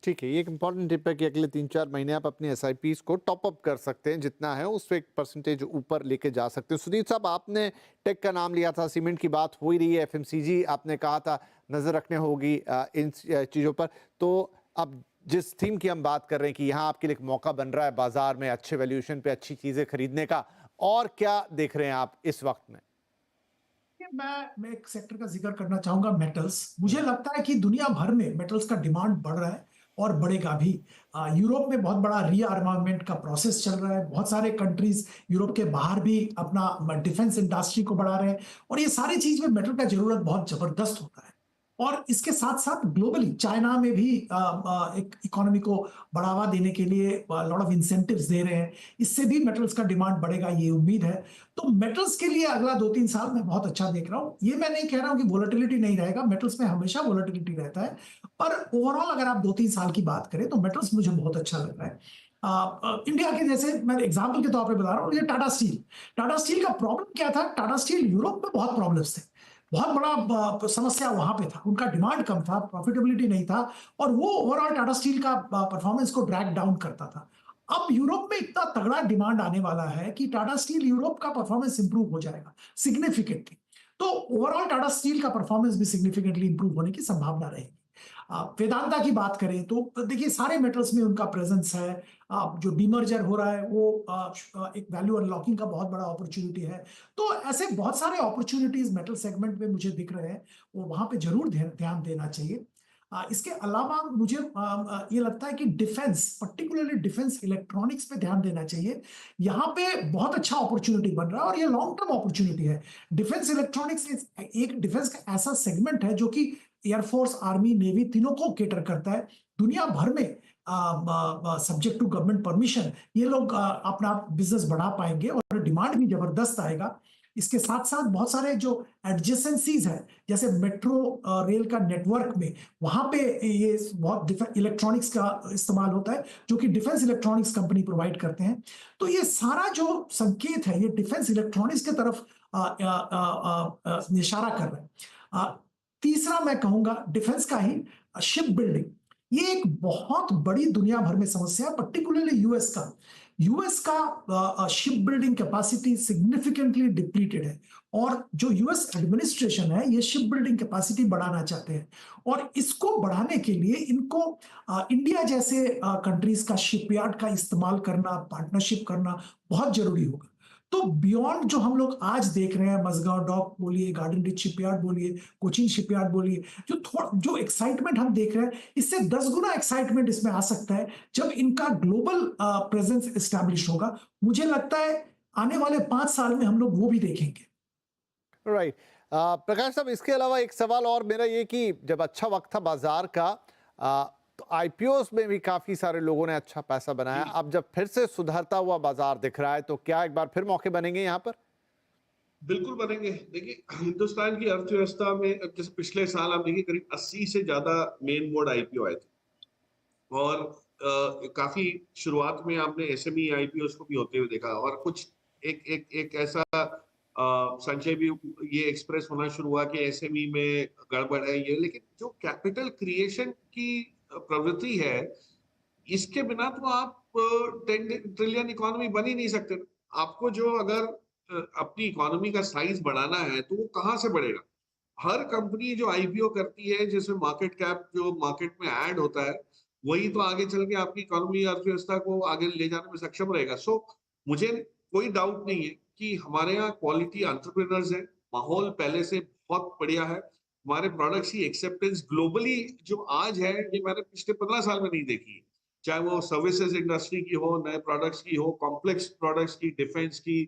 ठीक है। ये एक इंपॉर्टेंट टिप है कि अगले 3-4 महीने आप अपनी एसआईपीज को टॉप अप कर सकते हैं, जितना है उससे 1% ऊपर लेके जा सकते हैं। सुदीप साहब, आपने टेक का नाम लिया था, सीमेंट की बात हो ही रही है, एफएमसीजी आपने कहा था नजर रखने होगी इन चीज़ों पर। तो अब जिस थीम की हम बात कर रहे हैं कि यहाँ आपके लिए एक मौका बन रहा है बाजार में अच्छे वैल्यूएशन पे अच्छी चीजें खरीदने का, और क्या देख रहे हैं आप इस वक्त में? मैं एक सेक्टर का जिक्र करना चाहूंगा, मेटल्स। मुझे लगता है कि दुनिया भर में मेटल्स का डिमांड बढ़ रहा है और बढ़ेगा भी। यूरोप में बहुत बड़ा रीआर्मामेंट का प्रोसेस चल रहा है। बहुत सारे कंट्रीज यूरोप के बाहर भी अपना डिफेंस इंडस्ट्री को बढ़ा रहे हैं, और ये सारी चीज में मेटल का जरूरत बहुत जबरदस्त होता है। और इसके साथ साथ ग्लोबली चाइना में भी एक इकोनॉमी को बढ़ावा देने के लिए लॉट ऑफ इंसेंटिव्स दे रहे हैं। इससे भी मेटल्स का डिमांड बढ़ेगा, ये उम्मीद है। तो मेटल्स के लिए अगला 2-3 साल मैं बहुत अच्छा देख रहा हूँ। ये मैं नहीं कह रहा हूँ कि वोलेटिलिटी नहीं रहेगा, मेटल्स में हमेशा वोलेटिलिटी रहता है। पर ओवरऑल अगर आप 2-3 साल की बात करें तो मेटल्स मुझे बहुत अच्छा लग रहा है। इंडिया के, जैसे मैं एग्जाम्पल के तौर पर बता रहा हूँ, ये टाटा स्टील का प्रॉब्लम क्या था? टाटा स्टील यूरोप में बहुत प्रॉब्लम्स थे, बहुत बड़ा समस्या वहां पे था। उनका डिमांड कम था, प्रॉफिटेबिलिटी नहीं था, और वो ओवरऑल टाटा स्टील का परफॉर्मेंस को ड्रैग डाउन करता था। अब यूरोप में इतना तगड़ा डिमांड आने वाला है कि टाटा स्टील यूरोप का परफॉर्मेंस इंप्रूव हो जाएगा सिग्निफिकेंटली। तो ओवरऑल टाटा स्टील का परफॉर्मेंस भी सिग्निफिकेंटली इंप्रूव होने की संभावना रहेगी। वेदांता की बात करें तो देखिए सारे मेटल्स में उनका प्रेजेंस है। जो डीमर्जर हो रहा है वो एक वैल्यू अनलॉकिंग का बहुत बड़ा अपॉर्चुनिटी है। तो ऐसे बहुत सारे अपॉर्चुनिटीज मेटल सेगमेंट में मुझे दिख रहे हैं, वो वहां पे जरूर ध्यान देना चाहिए। इसके अलावा मुझे ये लगता है कि डिफेंस, पर्टिकुलरली डिफेंस इलेक्ट्रॉनिक्स पे ध्यान देना चाहिए। यहाँ पे बहुत अच्छा अपॉर्चुनिटी बन रहा है और ये लॉन्ग टर्म अपॉर्चुनिटी है। डिफेंस इलेक्ट्रॉनिक्स एक डिफेंस का ऐसा सेगमेंट है जो कि एयरफोर्स, आर्मी, नेवी तीनों को केटर करता है। दुनिया भर में सब्जेक्ट टू गवर्नमेंट परमिशन ये लोग अपना बिजनेस बढ़ा पाएंगे और डिमांड भी जबरदस्त आएगा। इसके साथ साथ बहुत सारे जो एडजेसेंसीज हैं, जैसे मेट्रो रेल का नेटवर्क में, वहां पे ये बहुत इलेक्ट्रॉनिक्स का इस्तेमाल होता है जो कि डिफेंस इलेक्ट्रॉनिक्स कंपनी प्रोवाइड करते हैं। तो ये सारा जो संकेत है ये डिफेंस इलेक्ट्रॉनिक्स की तरफ इशारा कर रहे हैं। तीसरा मैं कहूंगा डिफेंस का ही, शिप बिल्डिंग। ये एक बहुत बड़ी दुनिया भर में समस्या है, पर्टिकुलरली यूएस का ship building capacity significantly depleted है, और जो यूएस एडमिनिस्ट्रेशन है ये शिप बिल्डिंग कैपेसिटी बढ़ाना चाहते हैं, और इसको बढ़ाने के लिए इनको इंडिया जैसे कंट्रीज का शिपयार्ड का इस्तेमाल करना, पार्टनरशिप करना बहुत जरूरी होगा। तो बियॉन्ड जो हम लोग आज देख रहे हैं, मझगांव डॉक बोलिए, गार्डन रिच शिपयार्ड बोलिए, कोचीन शिपयार्ड बोलिए, जो एक्साइटमेंट हम देख रहे हैं, इससे 10 गुना एक्साइटमेंट इसमें आ सकता है जब इनका ग्लोबल प्रेजेंस एस्टैब्लिश होगा। मुझे लगता है आने वाले 5 साल में हम लोग वो भी देखेंगे। राइट। प्रकाश साहब, इसके अलावा एक सवाल और मेरा ये कि जब अच्छा वक्त था बाजार का, तो आईपीओस में भी काफी सारे लोगों ने अच्छा पैसा बनाया। अब जब फिर से सुधरता हुआ बाजार दिख रहा है तो क्या एक बार फिर मौके बनेंगे यहाँ पर? बिल्कुल बनेंगे। देखिए, हिंदुस्तान की अर्थव्यवस्था में जैसे पिछले साल आप देखिए करीब 80 से ज्यादा मेन बोर्ड आईपीओ आए थे, और काफी शुरुआत में आपने एसएमई आईपीओ को भी होते हुए देखा, और कुछ एक ऐसा संशय भी ये एक्सप्रेस होना शुरू हुआ कि एसएमई में गड़बड़ है ये। लेकिन जो कैपिटल क्रिएशन की प्रवृत्ति है, इसके बिना तो आप 10 ट्रिलियन इकोनॉमी बन ही नहीं सकते। आपको जो अगर अपनी इकोनॉमी का साइज बढ़ाना है तो वो कहाँ से बढ़ेगा? हर कंपनी जो आईपीओ करती है, जिसमें मार्केट कैप जो मार्केट में ऐड होता है, वही तो आगे चल के आपकी इकोनॉमी अर्थव्यवस्था को आगे ले जाने में सक्षम रहेगा। सो मुझे कोई डाउट नहीं है कि हमारे यहाँ क्वालिटी एंटरप्रेन्योर्स है, माहौल पहले से बहुत बढ़िया है। हमारे प्रोडक्ट्स की एक्सेप्टेंस ग्लोबली जो आज है, ये मैंने पिछले 15 साल में नहीं देखी है। चाहे वो सर्विसेज इंडस्ट्री की हो, नए प्रोडक्ट्स की हो, कॉम्प्लेक्स प्रोडक्ट्स की, डिफेंस की,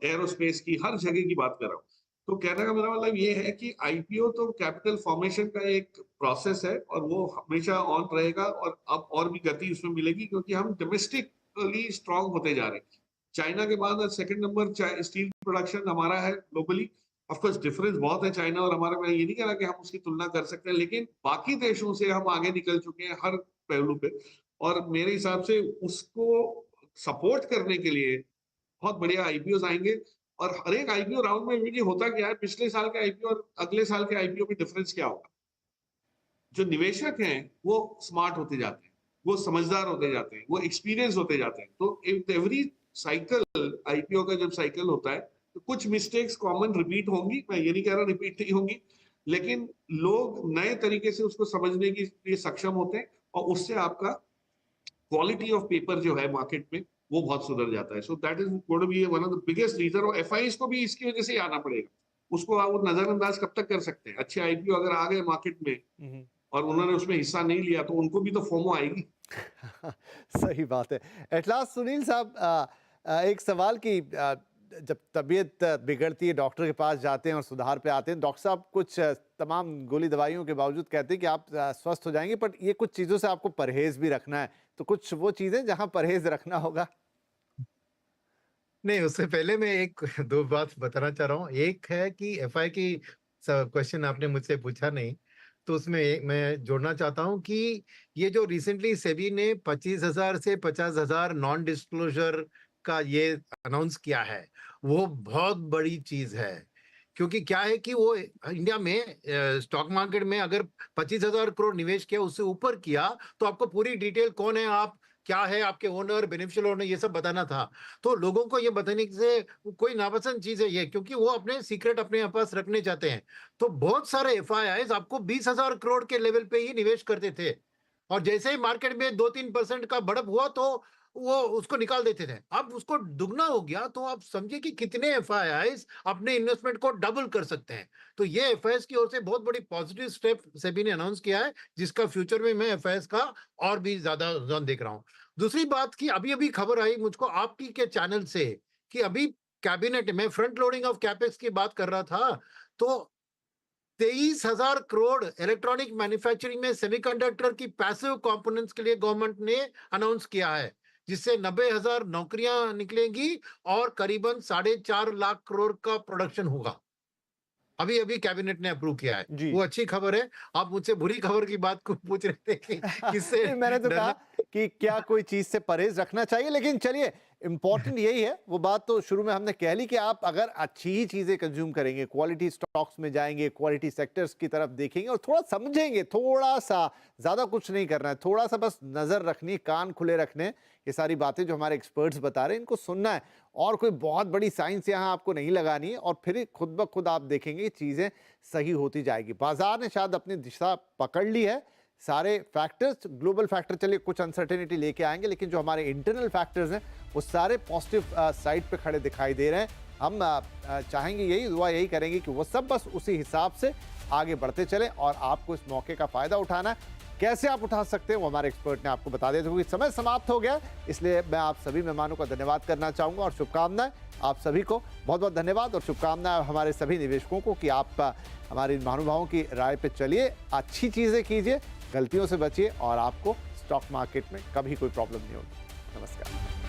एरोस्पेस की, हर जगह की बात कर रहा हूँ। तो कहने का मेरा मतलब ये है कि आईपीओ तो कैपिटल फॉर्मेशन का एक प्रोसेस है, और वो हमेशा ऑन रहेगा, और अब और भी गति उसमें मिलेगी, क्योंकि हम डोमेस्टिकली स्ट्रांग होते जा रहे हैं। चाइना के बाद सेकंड नंबर स्टील प्रोडक्शन हमारा है ग्लोबली। ऑफ कोर्स डिफरेंस बहुत है चाइना और हमारे में, ये नहीं कह रहा कि हम उसकी तुलना कर सकते हैं, लेकिन बाकी देशों से हम आगे निकल चुके हैं हर पहलू पे, और मेरे हिसाब से उसको सपोर्ट करने के लिए बहुत बढ़िया आईपीओ आएंगे। और हर एक आईपीओ राउंड में भी होता क्या है, पिछले साल के आईपीओ और अगले साल के आईपीओ में डिफरेंस क्या होगा? जो निवेशक हैं वो स्मार्ट होते जाते हैं, वो समझदार होते जाते हैं, वो एक्सपीरियंस होते जाते हैं। तो एवरी साइकिल, आईपीओ का जब साइकिल होता है तो कुछ मिस्टेक्स कॉमन रिपीट होंगी, मैं ये नहीं कह रहा रिपीट नहीं होंगी, लेकिन लोग नए तरीके से उसको समझने के लिए सक्षम होते हैं, और उससे आपका क्वालिटी ऑफ पेपर जो है मार्केट में वो बहुत सुधर जाता है। So that is going to be one of the biggest reason. और एफआईएस को भी इसकी वजह से ही आना पड़ेगा। उसको आप नजरअंदाज कब तक कर सकते हैं? अच्छे आईपीओ अगर आ गए मार्केट में और उन्होंने उसमें हिस्सा नहीं लिया, तो उनको भी तो फोमो आएगी। सही बात है। एट लास्ट सुनील साहब, एक सवाल की, जब तबीयत बिगड़ती है डॉक्टर के पास जाते हैं और सुधार पे आते हैं, डॉक्टर साहब कुछ तमाम गोली दवाइयों के बावजूद कहते हैं कि आप स्वस्थ हो जाएंगे, बट ये कुछ चीज़ों से आपको परहेज भी रखना है। तो कुछ वो चीज़ें जहां परहेज रखना होगा? नहीं, उससे पहले मैं एक दो बात बताना चाह रहा हूँ। एक है कि एफआई की क्वेश्चन आपने मुझसे पूछा नहीं, तो उसमें मैं जोड़ना चाहता हूँ कि ये जो रिसेंटली सेबी ने 25,000 से 50,000 नॉन डिस्क्लोजर का ये अनाउंस किया है, वो बहुत बड़ी चीज है। क्योंकि क्या है कि वो इंडिया में स्टॉक मार्केट में अगर 25,000 करोड़ निवेश किया, उससे ऊपर किया, तो आपको पूरी डिटेल कौन है आप, क्या है आपके ओनर, बेनिफिशियल ओनर, ये सब बताना था। तो लोगों को ये बताने से कोई नापसंद चीज है ये, क्योंकि वो अपने सीक्रेट अपने पास रखने चाहते हैं। तो बहुत सारे एफआईआईज आपको 20,000 करोड़ के लेवल पे ही निवेश करते थे, और जैसे ही मार्केट में 2-3% का बढ़त हुआ तो वो उसको निकाल देते थे। अब उसको दुगना हो गया, तो आप समझिए कि कितने एफआईआईज अपने इन्वेस्टमेंट को डबल कर सकते हैं। तो ये एफआईआईज की ओर से बहुत बड़ी पॉजिटिव स्टेप सेबी ने अनाउंस किया है, जिसका फ्यूचर में मैं एफआईआईज का और भी ज्यादा रुझान देख रहा हूँ। दूसरी बात की अभी अभी खबर आई मुझको आपकी के चैनल से कि अभी कैबिनेट में फ्रंट लोडिंग ऑफ कैपेक्स की बात कर रहा था, तो 23,000 करोड़ इलेक्ट्रॉनिक मैन्युफैक्चरिंग में सेमीकंडक्टर की पैसिव कंपोनेंट्स के लिए गवर्नमेंट ने अनाउंस किया है, जिससे 90,000 नौकरियां निकलेंगी और करीबन 4.5 लाख करोड़ का प्रोडक्शन होगा। अभी अभी कैबिनेट ने अप्रूव किया है, वो अच्छी खबर है। आप मुझसे बुरी खबर की बात को पूछ रहे थे कि किससे मैंने तो कहा कि क्या कोई चीज से परहेज रखना चाहिए, लेकिन चलिए इंपॉर्टेंट यही है, वो बात तो शुरू में हमने कह ली कि आप अगर अच्छी ही चीजें कंज्यूम करेंगे, क्वालिटी स्टॉक्स में जाएंगे, क्वालिटी सेक्टर्स की तरफ देखेंगे और थोड़ा समझेंगे, थोड़ा सा, ज्यादा कुछ नहीं करना है, थोड़ा सा बस नजर रखनी, कान खुले रखने, ये सारी बातें जो हमारे एक्सपर्ट्स बता रहे हैं इनको सुनना है, और कोई बहुत बड़ी साइंस यहाँ आपको नहीं लगानी है, और फिर खुद ब खुद आप देखेंगे चीजें सही होती जाएगी। बाजार ने शायद अपनी दिशा पकड़ ली है, सारे फैक्टर्स, ग्लोबल फैक्टर चलिए कुछ अनसर्टेनिटी लेके आएंगे, लेकिन जो हमारे इंटरनल फैक्टर्स हैं वो सारे पॉजिटिव साइड पे खड़े दिखाई दे रहे हैं। हम चाहेंगे, यही दुआ यही करेंगे कि वो सब बस उसी हिसाब से आगे बढ़ते चले, और आपको इस मौके का फायदा उठाना है। कैसे आप उठा सकते हैं वो हमारे एक्सपर्ट ने आपको बता दिया, क्योंकि समय समाप्त हो गया, इसलिए मैं आप सभी मेहमानों का धन्यवाद करना चाहूँगा और शुभकामनाएं आप सभी को। बहुत बहुत धन्यवाद और शुभकामनाएं हमारे सभी निवेशकों को कि आप हमारे महानुभावों की राय पे चलिए, अच्छी चीज़ें कीजिए, गलतियों से बचिए और आपको स्टॉक मार्केट में कभी कोई प्रॉब्लम नहीं होगी। नमस्कार।